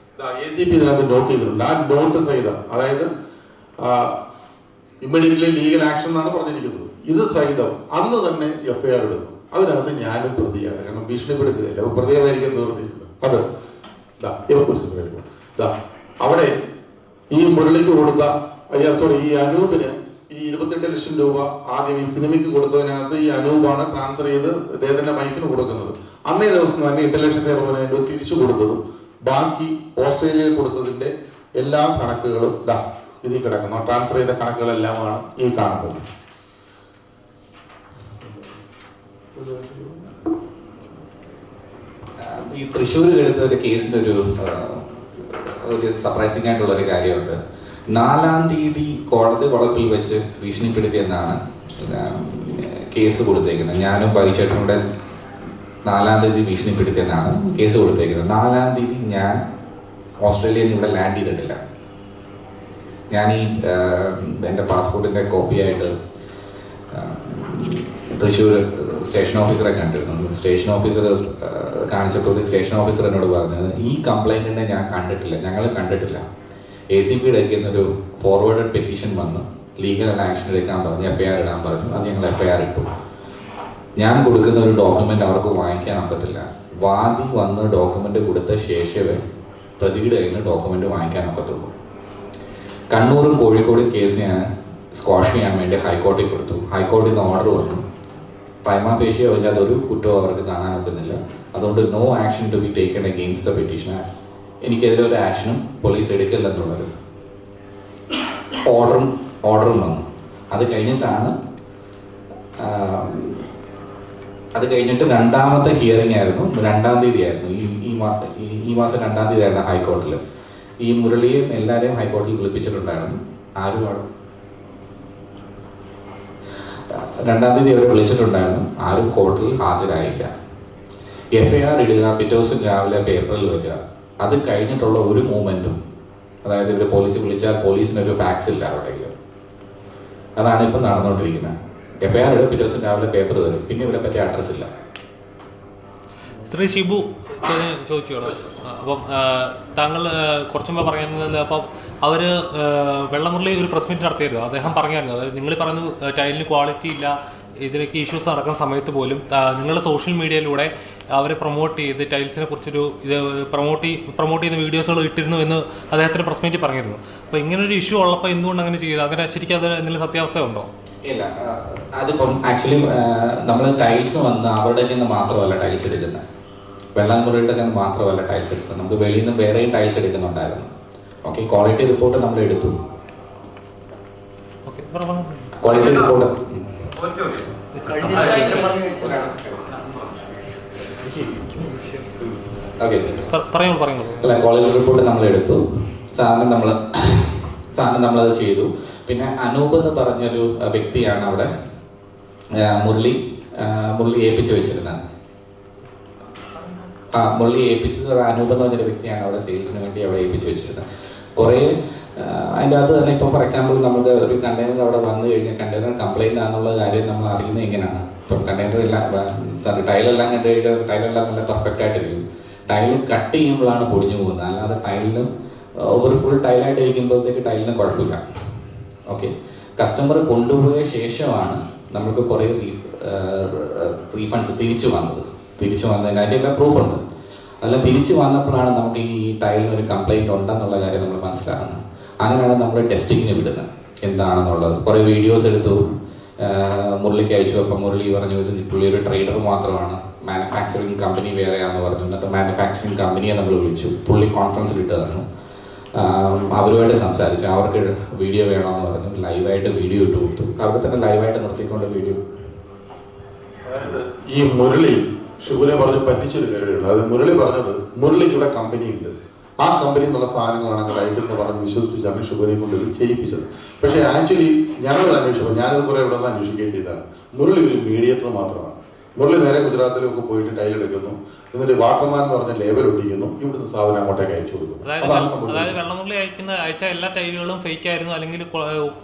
ACP ഇതിനകത്ത് നോട്ട് ചെയ്തിട്ടുണ്ട്. ആ നോട്ട് സഹിതം, അതായത് ഇമ്മീഡിയറ്റ്ലി ലീഗൽ ആക്ഷൻ എന്നാണ് പറഞ്ഞിരിക്കുന്നത്. ഇത് സഹിതം അന്ന് തന്നെ FIR എടുക്കും. അതിനകത്ത് ഞാനും പ്രതിയാണ്. കാരണം ഭീഷണിപ്പെടുത്തുകയല്ല, പ്രതിയായിരിക്കും തീർന്നിട്ടുണ്ട്. അത് അവിടെ ഈ മുരളിക്ക് കൊടുത്ത ഈ അനൂപിന് ഈ 28 ലക്ഷം രൂപ ആദ്യം ഈ സിനിമയ്ക്ക് കൊടുത്തതിനകത്ത് ഈ അനൂപാണ് ട്രാൻസ്ഫർ ചെയ്ത് അദ്ദേഹത്തിന്റെ വൈഫിന് കൊടുക്കുന്നത്. അന്നേ ദിവസം തന്നെ 8,60,000 തിരിച്ചു കൊടുത്തതും ബാക്കി ഓസ്ട്രേലിയയിൽ കൊടുത്തതിന്റെ എല്ലാ കണക്കുകളും ഇതിൽ കിടക്കുന്നു. ട്രാൻസ്ഫർ ചെയ്ത കണക്കുകളെല്ലാമാണ് ഈ കാണുന്നത്. ഈ തൃശ്ശൂർ എടുത്ത ഒരു കേസിൻ്റെ ഒരു സർപ്രൈസിംഗ് ആയിട്ടുള്ള ഒരു കാര്യമുണ്ട്. 4-ാം തീയതി കോടതി വളപ്പിൽ വെച്ച് ഭീഷണിപ്പെടുത്തിയെന്നാണ് കേസ് കൊടുത്തേക്കുന്നത്. ഞാനും ബൈച്ചേട്ടനും കൂടെ 4-ാം തീയതി ഭീഷണിപ്പെടുത്തിയെന്നാണ് കേസ് കൊടുത്തേക്കുന്നത്. 4-ാം തീയതി ഞാൻ ഓസ്ട്രേലിയയിൽ നിന്ന് ഇവിടെ ലാൻഡ് ചെയ്തിട്ടില്ല. ഞാൻ എൻ്റെ പാസ്പോർട്ടിൻ്റെ കോപ്പിയായിട്ട് തൃശ്ശൂർ സ്റ്റേഷൻ ഓഫീസറെ കണ്ടിരുന്നു. സ്റ്റേഷൻ ഓഫീസർ കാണിച്ചപ്പോൾ സ്റ്റേഷൻ ഓഫീസർ എന്നോട് പറഞ്ഞത് ഈ കംപ്ലൈൻറ്റിനെ ഞങ്ങൾ കണ്ടിട്ടില്ല. ACPയുടെ ഒക്കെ ഒരു ഫോർവേഡഡ് പെറ്റീഷൻ വന്ന് ലീഗൽ ആക്ഷൻ എടുക്കാൻ പറഞ്ഞു, FIR ഇടാൻ പറഞ്ഞു. അത് ഞങ്ങൾ FIR ഇട്ടു. ഞാൻ കൊടുക്കുന്ന ഒരു ഡോക്യുമെൻ്റ് അവർക്ക് വാങ്ങിക്കാൻ ഒക്കത്തില്ല. വാദി വന്ന് ഡോക്യുമെൻ്റ് കൊടുത്ത ശേഷമേ പ്രതിയുടെ കയ്യിൽ നിന്ന് ഡോക്യുമെൻ്റ് വാങ്ങിക്കാൻ ഒക്കത്തുള്ളൂ. കണ്ണൂരും കോഴിക്കോടും കേസ് ഞാൻ സ്ക്വാഷ് ചെയ്യാൻ വേണ്ടി ഹൈക്കോടതി കൊടുത്തു. ഹൈക്കോടതിയിൽ നിന്ന് ഓർഡർ വന്നു. പ്രൈമാ ഫേഷ്യ അതിൻ്റെ ഒരു കുറ്റവും അവർക്ക് കാണാൻ ഒക്കുന്നില്ല. അതുകൊണ്ട് no action to be taken against the petition. എനിക്കെതിരെ ഒരു ആക്ഷനും പോലീസ് എടുക്കില്ലെന്നുള്ളത് ഓർഡറും വന്നു. അത് കഴിഞ്ഞിട്ട് രണ്ടാമത്തെ ഹിയറിംഗ് ആയിരുന്നു. 2-ാം തീയതി ആയിരുന്നു. ഈ മാസം 2-ാം തീയതി ആയിരുന്നു ഹൈക്കോടതിയിൽ. ഈ മുരളിയും എല്ലാവരെയും ഹൈക്കോടതിയിൽ വിളിപ്പിച്ചിട്ടുണ്ടായിരുന്നു. 2-ാം തീയതി അവരെ വിളിച്ചിട്ടുണ്ടായിരുന്നു. ആരും കോടതിയിൽ ഹാജരായില്ല. FIR ഇടുക, പിറ്റേ ദിവസം രാവിലെ പേപ്പറിൽ വരിക, അത് കഴിഞ്ഞിട്ടുള്ള ഒരു മൂവ്മെൻറ്റും, അതായത് ഇവർ പോലീസ് വിളിച്ചാൽ പോലീസിനൊരു ഫാക്സ് ഇല്ല അവിടേക്ക്. അതാണ് ഇപ്പം നടന്നുകൊണ്ടിരിക്കുന്നത്. FIR ഇടുക, പിറ്റേ ദിവസം രാവിലെ പേപ്പർ വരും, പിന്നെ ഇവരെ പറ്റിയ അഡ്രസ് ഇല്ല. ശ്രീ ഷിബു ചോദിച്ചോളൂ. അപ്പം താങ്കൾ കുറച്ചു മുമ്പ് പറയുന്നത്, അപ്പം അവർ വെള്ളമുരളി ഒരു പ്രസ് മീറ്റ് നടത്തിയിരുന്നു. അദ്ദേഹം പറഞ്ഞായിരുന്നു, അതായത് നിങ്ങൾ പറയുന്നു ടൈലിന് ക്വാളിറ്റി ഇല്ല, ഇതിലേക്ക് ഇഷ്യൂസ് നടക്കുന്ന സമയത്ത് പോലും നിങ്ങൾ സോഷ്യൽ മീഡിയയിലൂടെ അവരെ പ്രൊമോട്ട് ചെയ്ത് ടൈൽസിനെ കുറിച്ചൊരു പ്രൊമോട്ട് ചെയ്യുന്ന വീഡിയോസുകൾ ഇട്ടിരുന്നു എന്ന് അദ്ദേഹത്തിന് പ്രസ് മീറ്റിൽ പറഞ്ഞിരുന്നു. അപ്പോൾ ഇങ്ങനൊരു ഇഷ്യൂ ഉള്ളപ്പോൾ എന്തുകൊണ്ട് അങ്ങനെ ചെയ്തു? അങ്ങനെ ശരിക്കും അത് എന്തെങ്കിലും സത്യാവസ്ഥ ഉണ്ടോ? ഇല്ല, അതിപ്പം ആക്ച്വലി നമ്മൾ ടൈൽസ് വന്ന് അവരുടെ നിന്ന് മാത്രമല്ല ടൈൽസ് എടുക്കുന്നത്, വെള്ളമുരളിയുടെ നിന്ന് മാത്രമല്ല ടൈൽസ് എടുക്കുന്നത്. നമുക്ക് വെളിയിൽ നിന്ന് വേറെയും ടൈൽസ് എടുക്കുന്നുണ്ടായിരുന്നു. ഓക്കെ, ക്വാളിറ്റി റിപ്പോർട്ട് നമ്മൾ എടുത്തു. ക്വാളിറ്റി റിപ്പോർട്ട് ക്വാളിറ്റി റിപ്പോർട്ട് നമ്മൾ എടുത്തു. സാധനം നമ്മളത് ചെയ്തു. പിന്നെ അനൂപ് എന്ന് പറഞ്ഞൊരു വ്യക്തിയാണ് അവിടെ മുരളി ഏൽപ്പിച്ച് വെച്ചിരുന്നത്. മുരളി ഏൽപ്പിച്ചത് അനൂപ് എന്ന് പറഞ്ഞൊരു വ്യക്തിയാണ് അവിടെ സെയിൽസിന് വേണ്ടി അവിടെ ഏൽപ്പിച്ച് വെച്ചിരുന്നത്. കുറേ അതിൻ്റെ അകത്ത് തന്നെ ഇപ്പോൾ ഫോർ എക്സാമ്പിൾ നമുക്ക് ഒരു കണ്ടെയ്നർ അവിടെ വന്നു കഴിഞ്ഞാൽ കണ്ടെയ്നർ കംപ്ലൈൻ്റ് ആണെന്നുള്ള കാര്യം നമ്മൾ അറിയുന്നത് എങ്ങനെയാണ്? ഇപ്പം കണ്ടെയ്നർ ടൈലെല്ലാം കണ്ടു കഴിഞ്ഞാൽ ടൈലെല്ലാം നല്ല പെർഫെക്റ്റ് ആയിട്ടിരിക്കും. ടൈൽ കട്ട് ചെയ്യുമ്പോഴാണ് പൊടിഞ്ഞു പോകുന്നത്. അല്ലാതെ ടൈലിന് ഒരു ഫുൾ ടൈലായിട്ട് ഇരിക്കുമ്പോഴത്തേക്ക് ടൈലിന് കുഴപ്പമില്ല. ഓക്കെ, കസ്റ്റമർ കൊണ്ടുപോയ ശേഷമാണ് നമുക്ക് കുറേ റീഫണ്ട്സ് തിരിച്ചു വന്നതിന് അതിൻ്റെ എല്ലാം പ്രൂഫുണ്ട്. അതെല്ലാം തിരിച്ചു വന്നപ്പോഴാണ് നമുക്ക് ഈ ടൈലിന് ഒരു കംപ്ലൈൻറ്റ് ഉണ്ടെന്നുള്ള കാര്യം നമ്മൾ മനസ്സിലാക്കുന്നത്. അങ്ങനെയാണ് നമ്മൾ ടെസ്റ്റിങ്ങിന് വിടുന്നത് എന്താണെന്നുള്ളത്. കുറേ വീഡിയോസ് എടുത്തു, മുരളിക്ക് അയച്ചു. അപ്പം മുരളി പറഞ്ഞു ഇത് പുള്ളി ഒരു ട്രേഡർ മാത്രമാണ്, മാനുഫാക്ചറിങ് കമ്പനി വേറെയാണെന്ന് പറഞ്ഞു. എന്നിട്ട് മാനുഫാക്ചറിങ് കമ്പനിയെ നമ്മൾ വിളിച്ചു. പുള്ളി കോൺഫറൻസിൽ ഇട്ട് തന്നു. അവരുമായിട്ട് സംസാരിച്ചു. അവർക്ക് വീഡിയോ വേണമെന്ന് പറഞ്ഞു. ലൈവായിട്ട് വീഡിയോ ഇട്ട് കൊടുത്തു. അവർക്ക് തന്നെ ലൈവായിട്ട് നിർത്തിക്കൊണ്ട് വീഡിയോ. ഈ മുരളി ഷിബുനെ പറഞ്ഞ് പറ്റിച്ചൊരു കാര്യമുണ്ട്. അത് മുരളി പറഞ്ഞത് മുരളിക്ക് ഇവിടെ കമ്പനി ഉണ്ട്, ആ കമ്പനിയിൽ നിന്നുള്ള സാധനങ്ങളാണ് ഞങ്ങൾ അയക്കുന്നത് പറഞ്ഞ് വിശ്വസിപ്പിച്ചാണ് ഷിബുനെ കൊണ്ട് ഇത് ചെയ്യിപ്പിച്ചത്. പക്ഷേ ആക്ച്വലി ഞങ്ങൾ അന്വേഷിച്ചപ്പോൾ ഞാനത് കുറേ ഇവിടെ നിന്ന് അന്വേഷിക്കുകയും ചെയ്തതാണ്. മുരളി ഒരു മീഡിയേറ്റർ മാത്രമാണ്. മുരളി നേരെ ഗുജറാത്തിലൊക്കെ പോയിട്ട് ടൈൽ എടുക്കുന്നു, എന്നിട്ട് വാട്ടർമാൻ എന്ന് പറഞ്ഞ ലേബൽ ഒട്ടിക്കുന്നു, ഇവിടുന്ന് സാധനം അങ്ങോട്ടേക്ക് അയച്ചു കൊടുക്കുന്നു. അതായത് വെള്ളമുരളി അയച്ച എല്ലാ ടൈലുകളും ഫേക്ക് ആയിരുന്നു, അല്ലെങ്കിൽ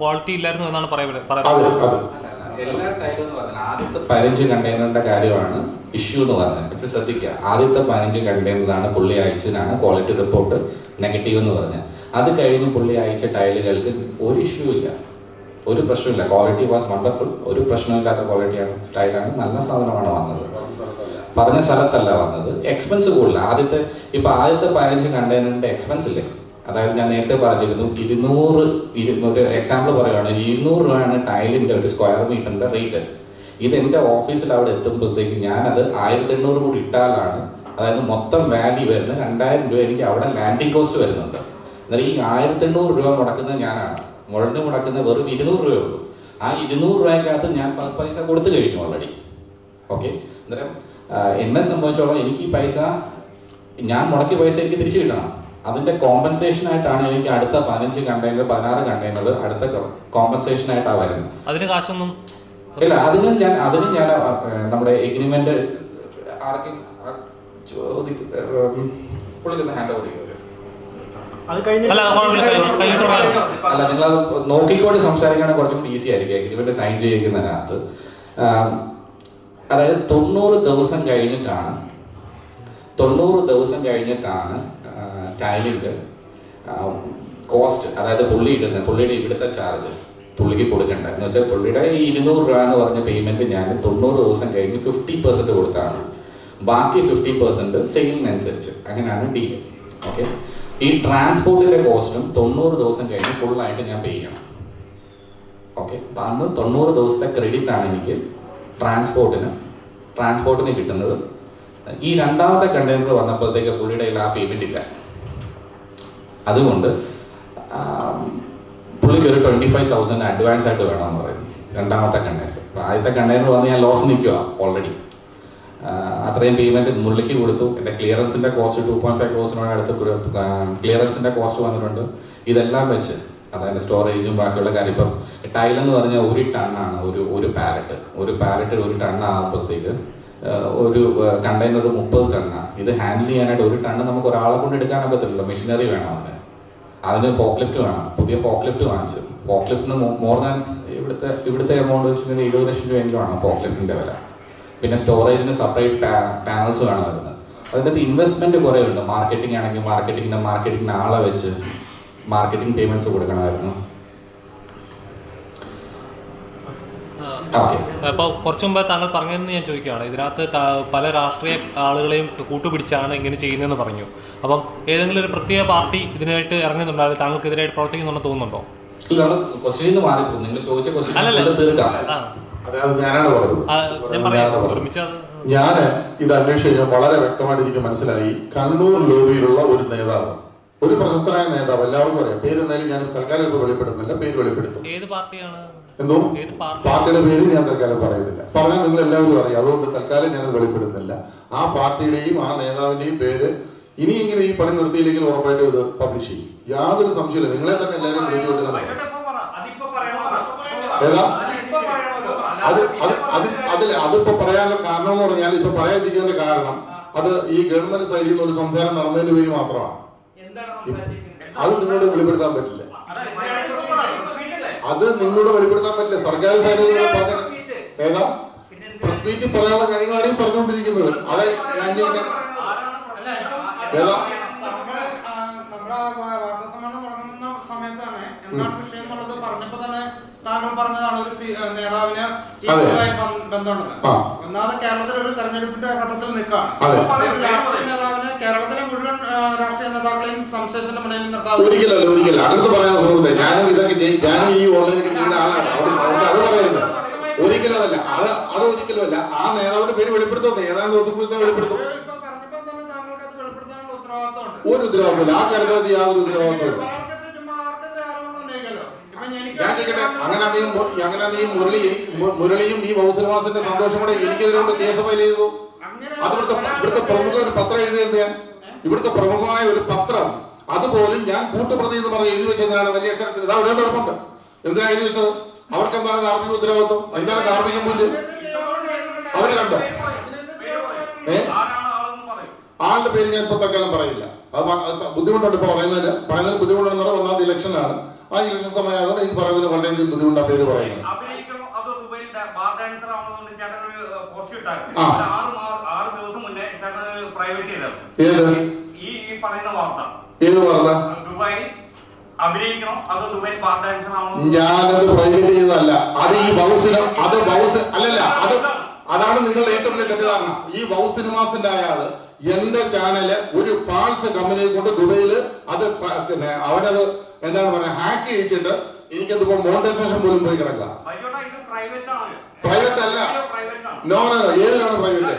ക്വാളിറ്റി ഇല്ലായിരുന്നു എന്നാണ് പറയുന്നത്. എല്ലാ ടൈലും എന്ന് പറഞ്ഞാൽ ആദ്യത്തെ 15 കണ്ടെയ്നറിന്റെ കാര്യമാണ് ഇഷ്യൂ എന്ന് പറഞ്ഞത്. ഇപ്പം ശ്രദ്ധിക്കുക, ആദ്യത്തെ 15 കണ്ടെയ്നറാണ് പുള്ളി അയച്ചതിനാണ് ക്വാളിറ്റി റിപ്പോർട്ട് നെഗറ്റീവ് എന്ന് പറഞ്ഞത്. അത് കഴിഞ്ഞ് പുള്ളി അയച്ച ടൈലുകൾക്ക് ഒരു ഇഷ്യൂ ഇല്ല, ഒരു പ്രശ്നമില്ല. ക്വാളിറ്റി വാസ് വണ്ടർഫുൾ, ഒരു പ്രശ്നമില്ലാത്ത ക്വാളിറ്റിയാണ്, ടൈലാണ്, നല്ല സാധനമാണ് വന്നത്. പറഞ്ഞ സ്ഥലത്തല്ല വന്നത്. എക്സ്പെൻസ് കൂടുതൽ. ആദ്യത്തെ 15 കണ്ടെയ്നറിന്റെ എക്സ്പെൻസ് ഇല്ലേ, അതായത് ഞാൻ നേരത്തെ പറഞ്ഞിരുന്നു 200 ഒരു എക്സാമ്പിൾ പറയുകയാണ്, 200 രൂപയാണ് ടൈലിൻ്റെ ഒരു സ്ക്വയർ മീറ്ററിൻ്റെ റേറ്റ്. ഇത് എൻ്റെ ഓഫീസിൽ അവിടെ എത്തുമ്പോഴത്തേക്ക് ഞാനത് 1800 കൂടി ഇട്ടാലാണ്, അതായത് മൊത്തം വാല്യൂ വരുന്നത് 2000 രൂപ എനിക്ക് അവിടെ ലാൻഡിങ് കോസ്റ്റ് വരുന്നുണ്ട്. എന്നാൽ ഈ 1800 രൂപ മുടക്കുന്നത് ഞാനാണ്. മുടക്കുന്നത് വെറും 200 രൂപയേ ഉള്ളൂ. ആ 200 രൂപയ്ക്കകത്ത് ഞാൻ പൈസ കൊടുത്തു കഴിഞ്ഞു ഓൾറെഡി. ഓക്കെ, അന്നേരം എന്നെ സംബന്ധിച്ചോളം എനിക്ക് ഈ പൈസ ഞാൻ മുടക്കിയ പൈസ എനിക്ക് തിരിച്ചു കിട്ടണം. അതിന്റെ കോമ്പൻസേഷൻ ആയിട്ടാണ് എനിക്ക് അടുത്ത 15 കണ്ടെയ്നർ 16 കണ്ടെയ്നർ അടുത്ത കോമ്പൻസേഷൻ ആയിട്ടാണ് വരുന്നത്. അതിന് കാശൊന്നും ഇല്ല. അതിനും ഞാൻ നമ്മുടെ എഗ്രിമെന്റ് ആർക്കും പുള്ളിക്കുന്ന ഹാൻഡ് ഓവർ ചെയ്യും. അല്ല, നിങ്ങളത് നോക്കിക്കൊണ്ട് സംസാരിക്കുകയാണെങ്കിൽ കുറച്ചും കൂടി ഈസി ആയിരിക്കും. എഗ്രിമെന്റ് സൈൻ ചെയ്യുന്നതിനകത്ത് അതായത് 90 ദിവസം കഴിഞ്ഞിട്ടാണ് ടൈലിൻ്റെ കോസ്റ്റ്, അതായത് പുള്ളിയുടെ ഇവിടുത്തെ ചാർജ് പുള്ളിക്ക് കൊടുക്കേണ്ട എന്ന് വെച്ചാൽ പുള്ളിയുടെ ഈ 200 രൂപ എന്ന് പറഞ്ഞ പേയ്മെന്റ് ഞാൻ 90 ദിവസം കഴിഞ്ഞ് 50% കൊടുത്താണ്. ബാക്കി 50% സെയിലിനനുസരിച്ച്. അങ്ങനെയാണ് ഡീൽ. ഓക്കെ. ഈ ട്രാൻസ്പോർട്ടിന്റെ കോസ്റ്റും 90 ദിവസം കഴിഞ്ഞ് ഫുള്ളായിട്ട് ഞാൻ പേ ചെയ്യണം. ഓക്കെ. അന്ന് 90 ദിവസത്തെ ക്രെഡിറ്റ് ആണ് എനിക്ക് ട്രാൻസ്പോർട്ടിന് കിട്ടുന്നത്. ഈ രണ്ടാമത്തെ കണ്ടെയ്നർ വന്നപ്പോഴത്തേക്ക് പുള്ളിയുടെ കയ്യിൽ ആ പേയ്മെന്റ് ഇല്ല. അതുകൊണ്ട് പുള്ളിക്ക് ഒരു 25,000 അഡ്വാൻസ് ആയിട്ട് വേണമെന്ന് പറയുന്നു രണ്ടാമത്തെ കണ്ടെയ്നർ. ആദ്യത്തെ കണ്ടെയ്നർ വന്ന് ഞാൻ ലോസ് നിൽക്കുക ഓൾറെഡി. അത്രയും പേയ്മെന്റ് മുള്ളിക്ക് കൊടുത്തു. എൻ്റെ ക്ലിയറൻസിന്റെ കോസ്റ്റ് 2.5 crore അടുത്ത് ക്ലിയറൻസിന്റെ കോസ്റ്റ് വന്നിട്ടുണ്ട്. ഇതെല്ലാം വെച്ച് അതായത് സ്റ്റോറേജും ബാക്കിയുള്ള കാര്യം. ഇപ്പം ടൈലെന്ന് പറഞ്ഞാൽ 1 ടണ്ണാണ് ഒരു പാലറ്റ്. ഒരു ടൺ ആകുമ്പോഴത്തേക്ക് ഒരു കണ്ടെയ്നർ 30 ടണ്ണാണ്. ഇത് ഹാൻഡിൽ ചെയ്യാനായിട്ട് 1 ടണ്ണ് നമുക്ക് ഒരാളെ കൊണ്ട് എടുക്കാനൊക്കത്തില്ലല്ലോ. മെഷീനറി വേണം അതിന് ഫോക്ക് വേണം. പുതിയ ഫോക്ക് വാങ്ങിച്ചു. ഫോക്ക് മോർ ദാൻ ഇവിടുത്തെ എമൗണ്ട് വെച്ചിട്ടുണ്ടെങ്കിൽ 20 ലക്ഷം രൂപയെങ്കിലുമാണ് ഫോക്ക് ലിഫ്റ്റിന്റെ വില. പിന്നെ സ്റ്റോറേജിന് സെപ്പറേറ്റ് പാനൽസ് വേണം വരുന്നത്. അതിൻ്റെ ഇൻവെസ്റ്റ്മെന്റ് കുറേ ഉണ്ട്. മാർക്കറ്റിംഗ് ആണെങ്കിൽ മാർക്കറ്റിംഗിന് ആളെ വെച്ച് മാർക്കറ്റിംഗ് പേയ്മെന്റ്സ് കൊടുക്കണമായിരുന്നു. അപ്പോൾ കുറച്ചു മുമ്പ് താങ്കൾ പറഞ്ഞതെന്ന് ഞാൻ ചോദിക്കുകയാണ്. ഇതിനകത്ത് പല രാഷ്ട്രീയ ആളുകളെയും കൂട്ടുപിടിച്ചാണ് ഇങ്ങനെ ചെയ്യുന്നതെന്ന് പറഞ്ഞു. അപ്പം ഏതെങ്കിലും ഒരു പ്രത്യേക പാർട്ടി ഇതിനായിട്ട് ഇറങ്ങുന്നുണ്ടോ? താങ്കൾക്ക് എതിരായിട്ട് പ്രവർത്തിക്കുന്നുണ്ടെന്ന് തോന്നുന്നുണ്ടോ? ഞാൻ ഇത് അന്വേഷിച്ച് വളരെ വ്യക്തമായിട്ട് എനിക്ക് മനസ്സിലായി. കണ്ണൂർ ലോബിയിലുള്ള ഒരു നേതാവ്, ഒരു പ്രശസ്തനായ നേതാവ്, എല്ലാവർക്കും അറിയാം. പേരെന്തായാലും ഞാൻ തൽക്കാലം ഇപ്പോൾ വെളിപ്പെടുത്തുന്നില്ല. പേര് വെളിപ്പെടുത്തും. ഏത് പാർട്ടിയാണ്? എന്തോ പാർട്ടിയുടെ പേര് ഞാൻ തൽക്കാലം പറയുന്നില്ല. പറഞ്ഞാൽ നിങ്ങൾ എല്ലാവരും അറിയാം. അതുകൊണ്ട് തൽക്കാലം ഞാനത് വെളിപ്പെടുത്തുന്നില്ല. ആ പാർട്ടിയുടെയും ആ നേതാവിന്റെയും പേര് ഇനിയെങ്കിലും ഈ പണി നിർത്തിയില്ലെങ്കിൽ ഉറപ്പായിട്ടും ഇത് പബ്ലിഷ് ചെയ്യും. യാതൊരു സംശയമില്ല. നിങ്ങളെ തന്നെ എല്ലാവരും വിളിച്ചുകൊണ്ട് അതിപ്പോ പറയാനുള്ള കാരണം എന്ന് പറഞ്ഞാൽ ഇപ്പൊ പറയാതിരിക്കേണ്ട കാരണം അത് ഈ ഗവൺമെന്റ് സൈഡിൽ നിന്ന് ഒരു സംസാരം നടന്നതിന്റെ പേര് മാത്രമാണ്. അത് നിങ്ങളോട് വെളിപ്പെടുത്താൻ പറ്റില്ല. സർക്കാർ സൈഡിൽ നിന്ന് പറഞ്ഞ ഏതാ പ്രസ് മീറ്റിൽ പറയാനുള്ള കാര്യങ്ങളാണ് ഈ പറഞ്ഞുകൊണ്ടിരിക്കുന്നത്. അതെ ഏതാ സമയത്ത് തന്നെ എന്താണ് വിഷയം എന്നുള്ളത് പറഞ്ഞപ്പോ തന്നെ താങ്കൾ പറഞ്ഞതാണ് ഒരു നേതാവിന് ബന്ധമുണ്ടെന്ന്. ഒന്നാമത് കേരളത്തിലെ ഒരു തെരഞ്ഞെടുപ്പിന്റെ ഘട്ടത്തിൽ നിൽക്കുകയാണ്. രാഷ്ട്രീയ നേതാവിന് കേരളത്തിലെ മുഴുവൻ രാഷ്ട്രീയ നേതാക്കളെയും സംശയത്തിന്റെ മുന്നിൽ നിർത്താതെ ഒരിക്കലല്ല അടുത്ത് പറയാൻ സുഹൃത്തെ. ഞാനും ഈ ഓൺലൈനൊക്കെ ചെയ്യുന്ന ആളാണ്. അത് പറയുന്നത് ഒരിക്കലല്ല. അത് ഒരിക്കലുമല്ല. ആ നേതാവിന്റെ പേര് വെളിപ്പെടുത്തുന്നത് ഏതാനും ദിവസം വെളിപ്പെടുത്തും. ഒരു ഉത്തരവാദിത്തമില്ല. ആ കാര്യത്തിനകത്ത് യാതൊരു ഉത്തരവാദിത്തമില്ല. അങ്ങനെ നീ മുരളിയും ഈ വൗസരവാസന്റെ സന്തോഷം കൂടെ എനിക്കെതിരെ കേസ് ഫയൽ ചെയ്തു. അത് ഇവിടുത്തെ പ്രമുഖ ഒരു പത്രം എഴുതിയത് ഞാൻ. ഇവിടുത്തെ പ്രമുഖമായ ഒരു പത്രം അതുപോലും ഞാൻ കൂട്ടുപ്രതി എന്ന് പറഞ്ഞ് എഴുതി വെച്ചതിനാണ് വലിയ അക്ഷരത്തിൽ. ഇതാ ഇവിടെ കുഴപ്പമുണ്ട്. എന്തിനാ എഴുതി വെച്ചത്? അവർക്ക് എന്താണ് ധാർമ്മിക ഉത്തരവാദിത്വം? എന്താണ് ധാർമ്മിക മൂല്യം? അവര് കണ്ടോ? ആളുടെ പേര് ഞാൻ ഇപ്പൊ തൽക്കാലം പറയില്ല. അത് ബുദ്ധിമുട്ടുണ്ട്. ഇപ്പൊ പറയുന്നതിന് ബുദ്ധിമുട്ടെന്ന് പറഞ്ഞാൽ ഒന്നാമത് ഇലക്ഷനാണ്. ആ ഇലക്ഷൻ സമയമാണ് എനിക്ക് പറയുന്നതിന് വളരെയധികം ബുദ്ധിമുട്ടാണ് പേര് പറയുന്നത്. ഏത് വാർത്ത? ഞാനത് പ്രൈവറ്റ് ചെയ്തതല്ല. അത് ഈ അതാണ് നിങ്ങളുടെ ഏറ്റവും വലിയ തെറ്റിദ്ധാരണ. ഈ വൗ സിനിമാസിന്റെ അയാള് എന്റെ ചാനല് ഒരു ഫാൾസ് കമ്പനിയെ കൊണ്ട് ദുബൈയില് അത് അവനത് എന്താണ് പറയാ ഹാക്ക് ചെയ്യിച്ചിട്ട് എനിക്കതിപ്പോ മോണിറ്റൈസേഷൻ പോലും പോയി കിടക്കാം. പ്രൈവറ്റ് അല്ല. നോ ഏതാണ് പ്രൈവറ്റ്?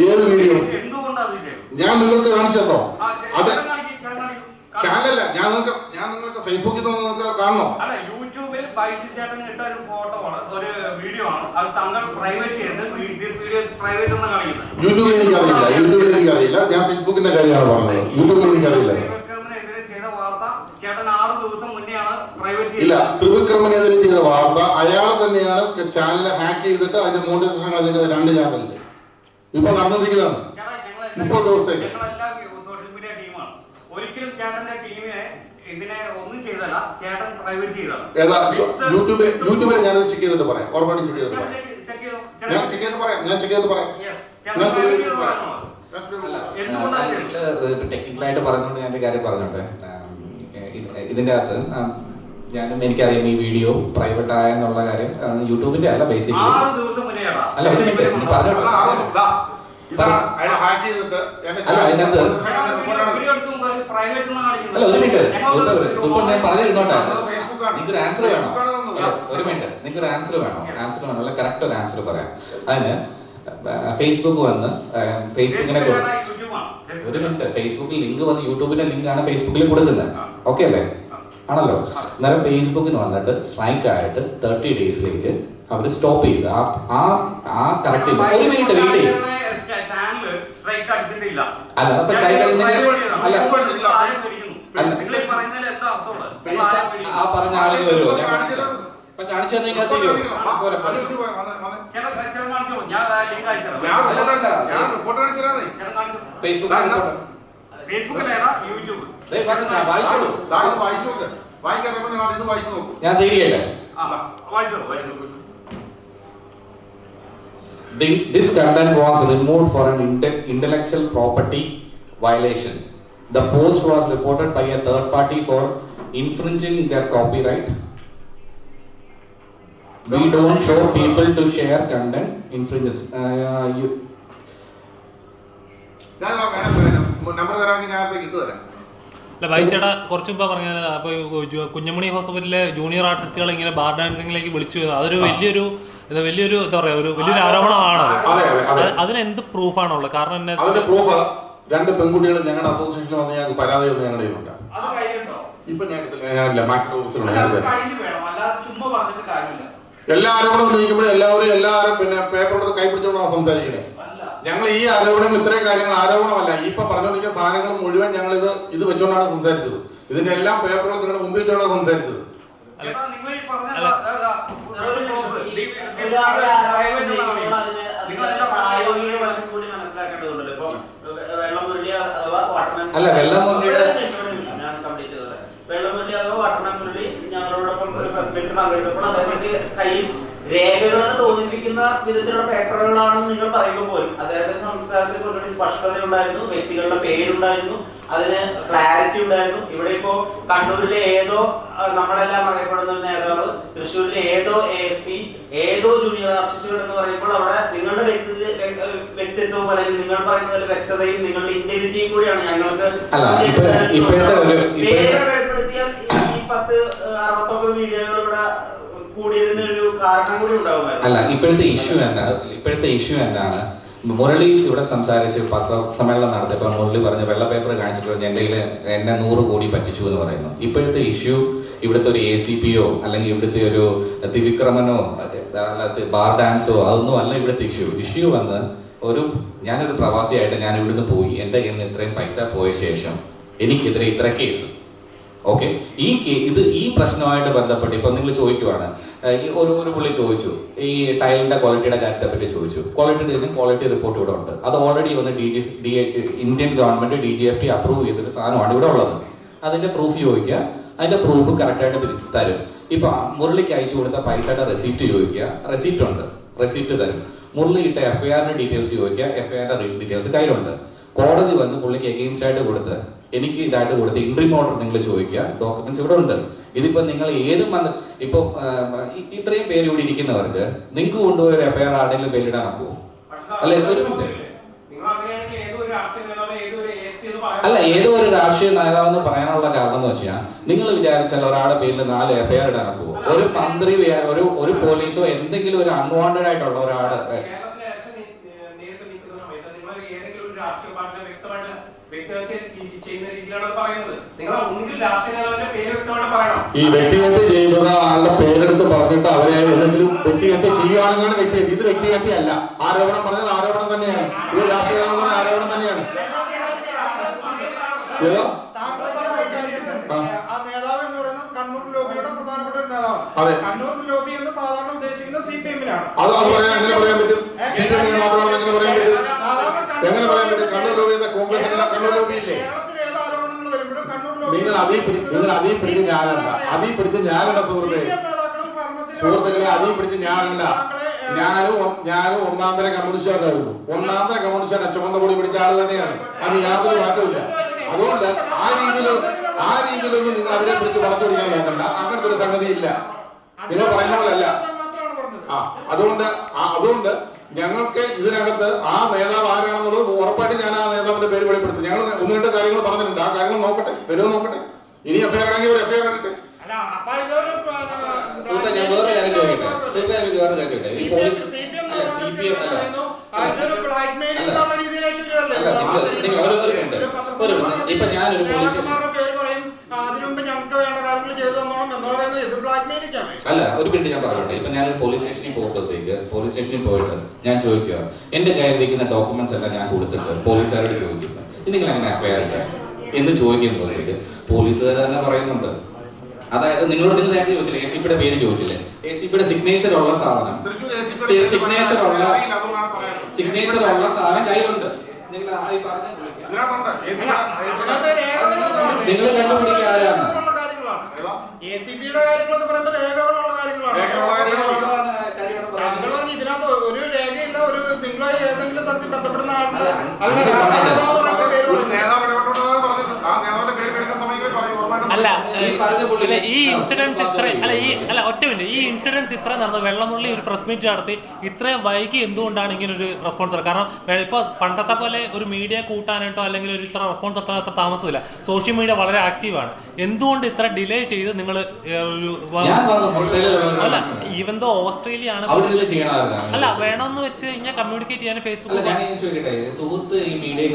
ഏത് വീഡിയോ? ഞാൻ നിങ്ങൾക്ക് കാണിച്ചോ? ചാനലല്ല. ഞാൻ നിങ്ങൾക്ക് ഫേസ്ബുക്കിൽ നിങ്ങൾക്ക് കാണണോ? ബൈജു ചേട്ടൻ ഇട്ട ഒരു ഫോട്ടോ ആണ്, ഒരു വീഡിയോ ആണ്. അത് താങ്കൾ പ്രൈവറ്റ് ചെയ്തിട്ട് പ്രൈവറ്റ് എന്ന് കാണിക്കുന്നത്. യൂട്യൂബിൽ എനിക്കറിയില്ല. ഞാൻ ഫേസ്ബുക്കിന്റെ കാര്യമാണ് പറഞ്ഞത്. യൂട്യൂബിൽ എനിക്കറിയില്ല. ചെയ്ത വാർത്ത ചേട്ടൻ 6 ദിവസം മുന്നെയാണ് പ്രൈവറ്റ് ഇല്ല, ത്രിവിക്രമനെതിരെ ചെയ്ത വാർത്ത അയാൾ തന്നെയാണ് ചാനൽ ഹാക്ക് ചെയ്തിട്ട് അതിന്റെ മോണിറ്റൈസേഷൻ കളഞ്ഞത് 2 ചാനലില് ഇപ്പൊ നടന്നിരിക്കുന്നതാണ്. 30 ദിവസത്തേക്ക് ഞങ്ങളെല്ലാം സോഷ്യൽ മീഡിയ ടീമാണ്. ഒരിക്കലും ചേട്ടന്റെ ടീമിനെ ഇതിനെ ഒന്നും ചെയ്തല്ല, ചേട്ടൻ പ്രൈവറ്റ് ചെയ്തതാണ്. ഏതാ യൂട്യൂബിൽ ഞാനത് ചെക്ക് ചെയ്തിട്ട് പറയാം. ഉറപ്പായിട്ട് ചെക്ക് ചെയ്തിട്ട് പറയാം. ഞാൻ ചെക്ക് ചെയ്തിട്ട് പറയാം. ടെക്നിക്കലായിട്ട് പറഞ്ഞുകൊണ്ട് ഞാൻ ഒരു കാര്യം പറഞ്ഞോട്ടെ. ഇതിന്റെ അകത്ത് എനിക്കറിയാം ഈ വീഡിയോ പ്രൈവറ്റ് ആയെന്നുള്ള കാര്യം. യൂട്യൂബിന്റെ അല്ല, ബേസിക്കലി അല്ല, ഒരു മിനിറ്റ് പറഞ്ഞോട്ടെ. അല്ല, അതിനകത്ത് അല്ല, ഒരു മിനിറ്റ് സുഹൃത്ത് ഞാൻ പറഞ്ഞിരുന്നോട്ടെ. നിങ്ങൾക്കൊരു ആൻസർ വേണോ? ഒരു മിനിറ്റ്, നിങ്ങൾക്കൊരു ആൻസർ വേണോ? അല്ല, കറക്റ്റ് ഒരു ആൻസർ പറയാം. അതിന് ഫേസ്ബുക്ക് വന്ന് ഫേസ്ബുക്കിനെ ഒരു മിനിറ്റ്, ഫേസ്ബുക്കിൽ ലിങ്ക് വന്ന് യൂട്യൂബിന്റെ ലിങ്കാണ് ഫേസ്ബുക്കിൽ കൊടുക്കുന്നത്. ഓക്കെ അല്ലേ? ആണല്ലോ. അന്നേരം ഫേസ്ബുക്കിന് വന്നിട്ട് സ്ട്രൈക്ക് ആയിട്ട് 30 ഡേയ്സിലേക്ക് അവർ സ്റ്റോപ്പ് ചെയ്ത് ആ കറക്റ്റ് ഒരു മിനിറ്റ് വെയിറ്റ് ചെയ്യും. അല്ല, അപ്പൊ ആ പറഞ്ഞ ആളുകൾ വരുമോ? കാണിച്ചു തന്നെ ഞാൻ റെഡിയല്ലേ? This content was removed for an intellectual property violation. The post was reported by a third party for infringing their copyright. We don't show people to share content infringes. അല്ല, ബൈച്ചേട്ടാ കുറച്ച് മുമ്പ് പറഞ്ഞ അപ്പൊ കുഞ്ഞമണി ഹോസ്പിറ്റലിലെ ജൂനിയർ ആർട്ടിസ്റ്റുകൾ ഇങ്ങനെ ബാർ ഡാൻസിംഗിലേക്ക് വിളിച്ചു, അതൊരു വലിയൊരു എന്താ പറയാ, വലിയൊരു ആരോപണമാണ്. അതിനെന്ത് പ്രൂഫാണുള്ളത്? കാരണം അതിന്റെ പ്രൂഫ് 2 പെൺകുട്ടികൾ ഞങ്ങളുടെ അസോസിയേഷനിൽ വന്ന് ഞങ്ങൾക്ക് പരാതി തന്നു. ഞങ്ങളുടെ കയ്യിലുണ്ട്. ഇപ്പൊ ഞാനില്ല, മാക്ടോ ഓഫീസിലുണ്ട്. എല്ലാ ആരോപണം ഉന്നയിക്കുമ്പോഴും എല്ലാവരും പിന്നെ പേപ്പറോട് കൈപിടിച്ചോണ്ടാണ് സംസാരിക്കണേ. ഞങ്ങൾ ഈ ആരോപണങ്ങൾ, ഇത്രയും കാര്യങ്ങൾ ആരോപണമല്ല, ഇപ്പൊ പറഞ്ഞോണ്ടിരിക്കുന്ന സാധനങ്ങൾ മുഴുവൻ ഞങ്ങൾ ഇത് വെച്ചോണ്ടാണ് സംസാരിച്ചത്. ഇതിന്റെ എല്ലാം പേപ്പറുകൾ നിങ്ങളുടെ മുമ്പിൽ വെച്ചോണ്ടാണ് സംസാരിച്ചത്. അല്ല, വെള്ളമുരളിയുടെ വട്ടണമുരളി ഞങ്ങളോടൊപ്പം ഒരു പ്രസ് മീറ്റിൽ പങ്കെടുത്തപ്പോൾ അദ്ദേഹത്തിന്റെ കയ്യിൽ രേഖകളെന്ന് തോന്നിപ്പിക്കുന്ന വിധത്തിലുള്ള പേപ്പറുകളാണെന്ന് നിങ്ങൾ പറയുമ്പോൾ പോലും അദ്ദേഹത്തിന്റെ സംസാരത്തിൽ കുറച്ചുകൂടി സ്പഷ്ടത ഉണ്ടായിരുന്നു, വ്യക്തികളുടെ പേരുണ്ടായിരുന്നു, അതിന് ക്ലാരിറ്റി ഉണ്ടായിരുന്നു. ഇവിടെ ഇപ്പോ കണ്ണൂരിലെ ഏതോ നമ്മളെല്ലാം അറിയപ്പെടുന്ന ഒരു നേതാവ്, തൃശ്ശൂരിലെ ഏതോ AFP, ഏതോ ജൂനിയർ ആർട്ടിസ്റ്റുകൾ എന്ന് പറയുമ്പോൾ അവിടെ നിങ്ങളുടെ വ്യക്തിത്വം അല്ലെങ്കിൽ നിങ്ങൾ പറയുന്നതിൽ വ്യക്തതയും നിങ്ങളുടെ ഇന്റഗ്രിറ്റിയും കൂടിയാണ് ഞങ്ങൾക്ക് ഏർപ്പെടുത്തിയാൽ ഈ 10-69 വീഡിയോകൾ ഇവിടെ കൂടിയതിന് ഒരു കാരണം കൂടി ഉണ്ടാവുമായിരുന്നു. അല്ല, ഇപ്പോഴത്തെ ഇഷ്യൂ എന്താണ്? മുരളി ഇവിടെ സംസാരിച്ച് പത്രസമ്മേളനം നടത്തിയപ്പോൾ മുരളി പറഞ്ഞ വെള്ള പേപ്പർ കാണിച്ചിട്ട് എന്നെ 100 കോടി പറ്റിച്ചു എന്ന് പറയുന്നു. ഇപ്പോഴത്തെ ഇഷ്യൂ ഇവിടുത്തെ ഒരു ACPയോ അല്ലെങ്കിൽ ഇവിടുത്തെ ഒരു ത്രിവിക്രമനോ ബാർ ഡാൻസോ അതൊന്നും അല്ല ഇവിടുത്തെ ഇഷ്യൂ വന്ന് ഞാനൊരു പ്രവാസിയായിട്ട് ഞാൻ ഇവിടുന്ന് പോയി, എൻ്റെ കയ്യിൽ നിന്ന് ഇത്രയും പൈസ പോയ ശേഷം എനിക്കെതിരെ ഇത്ര കേസ്. ഓക്കെ, ഈ പ്രശ്നമായിട്ട് ബന്ധപ്പെട്ട് ഇപ്പൊ നിങ്ങൾ ചോദിക്കുവാണ്, ഒരു പുള്ളി ചോദിച്ചു ഈ ടൈലിന്റെ ക്വാളിറ്റിയുടെ കാര്യത്തെ പറ്റി ചോദിച്ചു. ക്വാളിറ്റി റിപ്പോർട്ട് ഇവിടെ ഉണ്ട്. അത് ഓൾറെഡി വന്ന് ഇന്ത്യൻ ഗവൺമെന്റ് DGFT അപ്രൂവ് ചെയ്തൊരു സാധനമാണ് ഇവിടെ ഉള്ളത്. അതിന്റെ പ്രൂഫ് ചോദിക്കുക, അതിന്റെ പ്രൂഫ് കറക്റ്റായിട്ട് തിരിച്ചു തരും. ഇപ്പൊ മുരളിക്ക് അയച്ചു കൊടുത്ത പൈസയുടെ റെസിപ്റ്റ് ചോദിക്കുക, റെസിപ്റ്റ് ഉണ്ട്, റെസിപ്റ്റ് തരും. മുരളി ഇട്ട FIR ഡീറ്റെയിൽസ് ചോദിക്കുക, FIR ഡീറ്റെയിൽസ് കയ്യിലുണ്ട്. കോടതി വന്ന് പുള്ളിക്ക് എഗെയിൻസ്റ്റ് ആയിട്ട് കൊടുത്ത് എനിക്ക് ഇതായിട്ട് കൊടുത്ത് ഇൻട്രീം ഓർഡർ നിങ്ങൾ ചോദിക്കുക, ഡോക്യുമെന്റ്സ് ഇവിടെ ഉണ്ട്. ഇതിപ്പോ നിങ്ങൾ ഇപ്പൊ ഇത്രയും പേര് ഇവിടെ ഇരിക്കുന്നവർക്ക് നിങ്ങൾക്ക് കൊണ്ടുപോയ ഒരു FIR ആരുടെങ്കിലും പേരിടാൻ ആക്കുമോ? അല്ലെ, ഒരു മിനിറ്റ്. അല്ല, ഏതോ ഒരു രാഷ്ട്രീയ നേതാവെന്ന് പറയാനുള്ള കാരണം എന്ന് വെച്ചാൽ നിങ്ങൾ വിചാരിച്ചാൽ ഒരാളുടെ പേരിൽ 4 FIR ഇടാൻ ആക്കുമോ? ഒരു മന്ത്രി, ഒരു പോലീസോ എന്തെങ്കിലും ഒരു അൺവാണ്ടഡ് ആയിട്ടുള്ള ഒരാള് വ്യക്തമായിട്ട് വ്യക്തിഹത്യ ചെയ്യുന്ന രീതിയിലാണ് പറയുന്നത്. നിങ്ങൾ ഒന്നുകിൽ രാഷ്ട്രീയ നേതാവിന്റെ പേര് വ്യക്തമായിട്ട് പറയണം. ഈ വ്യക്തിഹത്യ ചെയ്യുന്നത് ആളുടെ പേരെടുത്ത് പറഞ്ഞിട്ട് അവരെ ഏതെങ്കിലും വ്യക്തിഹത്യ ചെയ്യുകയാണെന്നാണ് വ്യക്തിഹത്യ. ഇത് വ്യക്തിഹത്യ അല്ല. ആരോപണം പറഞ്ഞത് ആരോപണം തന്നെയാണ്. ഇത് രാഷ്ട്രീയ നേതാവ് പറഞ്ഞ ആരോപണം തന്നെയാണ്. ഏതോ ആ നേതാവ് എന്ന് പറയുന്നത് കണ്ണൂർ ലോബിയുടെ പ്രധാനപ്പെട്ട ഒരു നേതാവാണ്. കണ്ണൂർ ലോബി എന്ന് സാധാരണ ഉദ്ദേശിക്കുന്നത് CPM-ലാണ്. അത് പറയാൻ എങ്ങനെ പറയാൻ പറ്റും? CPM മാത്രമാണ് എങ്ങനെ പറയാൻ പറ്റും? എങ്ങനെ പറയാൻ പറ്റും? കണ്ണൂർ ലോബി എന്ന കോൺഗ്രസ് അല്ല, കണ്ണൂർ ലോബി ഇല്ലേ? കേരളത്തിൽ ഏത് ആരോപണങ്ങൾ വരുമ്പോഴും കണ്ണൂർ ലോബി നിങ്ങൾ അതീ പിടിച്ച് ഞാനല്ല സുഹൃത്തുക്കളെ അതീ പിടിച്ച് ഞാനല്ല. ഞാനും ഒന്നാം തരം കമ്മ്യൂണിസ്റ്റുകാരായിരുന്നു. ഒന്നാം തരം കമ്മ്യൂണിസ്റ്റുകാരെ ചുമന്ന പൊടി പിടിച്ച ആള് തന്നെയാണ്. അത് യാതൊരു മാറ്റമില്ല. അതുകൊണ്ട് ആ രീതിയിലൊന്നും നിങ്ങൾ അതിനെ പിടിച്ച് വളച്ചൊടിക്കാൻ നോക്കണ്ട. അങ്ങനത്തെ ഒരു സംഗതി ഇല്ല. നിങ്ങൾ പറയുന്ന പോലല്ല. അതുകൊണ്ട് ഞങ്ങൾക്ക് ഇതിനകത്ത് ആ നേതാവ് ആരാണെന്നുള്ളത് ഉറപ്പായിട്ട് ഞാൻ ആ നേതാവിന്റെ പേര് വെളിപ്പെടുത്തും. ഞങ്ങൾ ഒന്ന് രണ്ട് കാര്യങ്ങൾ പറഞ്ഞിട്ടുണ്ട്. ആ കാര്യങ്ങൾ നോക്കട്ടെ, വരുമോ നോക്കട്ടെ. ഇനി എഫ്ഐആർ ആണെങ്കിൽ ഒരു എഫ്ഐആർ ഇട്ടെ. ഞാൻ വേറെ കാര്യം ചോദിക്കട്ടെ. ഇപ്പൊ ഞാനൊരു അല്ല ഒരു മിനിറ്റ് ഞാൻ പറയട്ടെ. ഇപ്പൊ ഞാനൊരു പോലീസ് സ്റ്റേഷനിൽ പോയിട്ട് ഞാൻ ചോദിക്കുക, എന്റെ കയ്യിലിരിക്കുന്ന ഡോക്യുമെന്റ്സ് എല്ലാം ഞാൻ കൊടുത്തിട്ട് പോലീസുകാരോട് ചോദിക്കുന്നു, നിങ്ങൾ അങ്ങനെ എഫ്ഐആർ എന്ന് ചോദിക്കുമ്പോഴത്തേക്ക് പോലീസുകാർ തന്നെ പറയുന്നുണ്ട്. അതായത് നിങ്ങൾ നേരത്തെ ചോദിച്ചില്ലേ, ACPയുടെ പേര് ചോദിച്ചില്ലേ, ACPയുടെ സിഗ്നേച്ചർ ഉള്ള സാധനം കയ്യിലുണ്ട്. നിങ്ങൾ കണ്ടുപിടിക്കുക ആരാണ്. ACPയുടെ കാര്യങ്ങളൊക്കെ പറയുമ്പോൾ രേഖകളുള്ള കാര്യങ്ങളാണ്. ഇതിനകത്ത് ഒരു രേഖയില്ല. ഒരു നിങ്ങൾ ഏതെങ്കിലും തരത്തിൽ ബന്ധപ്പെടുന്ന ഈ ഇൻസിഡൻസ് ഇത്ര നടന്നു. വെള്ളമുള്ളി ഒരു പ്രസ് മീറ്റ് നടത്തി ഇത്രയും വൈകി എന്തുകൊണ്ടാണ് ഇങ്ങനെ ഒരു റെസ്പോൺസ്? കാരണം ഇപ്പൊ പണ്ടത്തെ പോലെ ഒരു മീഡിയ കൂട്ടാനായിട്ടോ അല്ലെങ്കിൽ ഒരു ഇത്ര റെസ്പോൺസ് അത്ര താമസമില്ല. സോഷ്യൽ മീഡിയ വളരെ ആക്റ്റീവാണ്. എന്തുകൊണ്ട് ഇത്ര ഡിലേ ചെയ്ത് നിങ്ങൾ അല്ല ഈവൻ ദോ ഓസ്ട്രേലിയ ആണ് അല്ല വേണമെന്ന് വെച്ച് കഴിഞ്ഞാൽ കമ്മ്യൂണിക്കേറ്റ് ചെയ്യാൻ ഫേസ്ബുക്ക് സുഹൃത്ത് ഈ മീഡിയ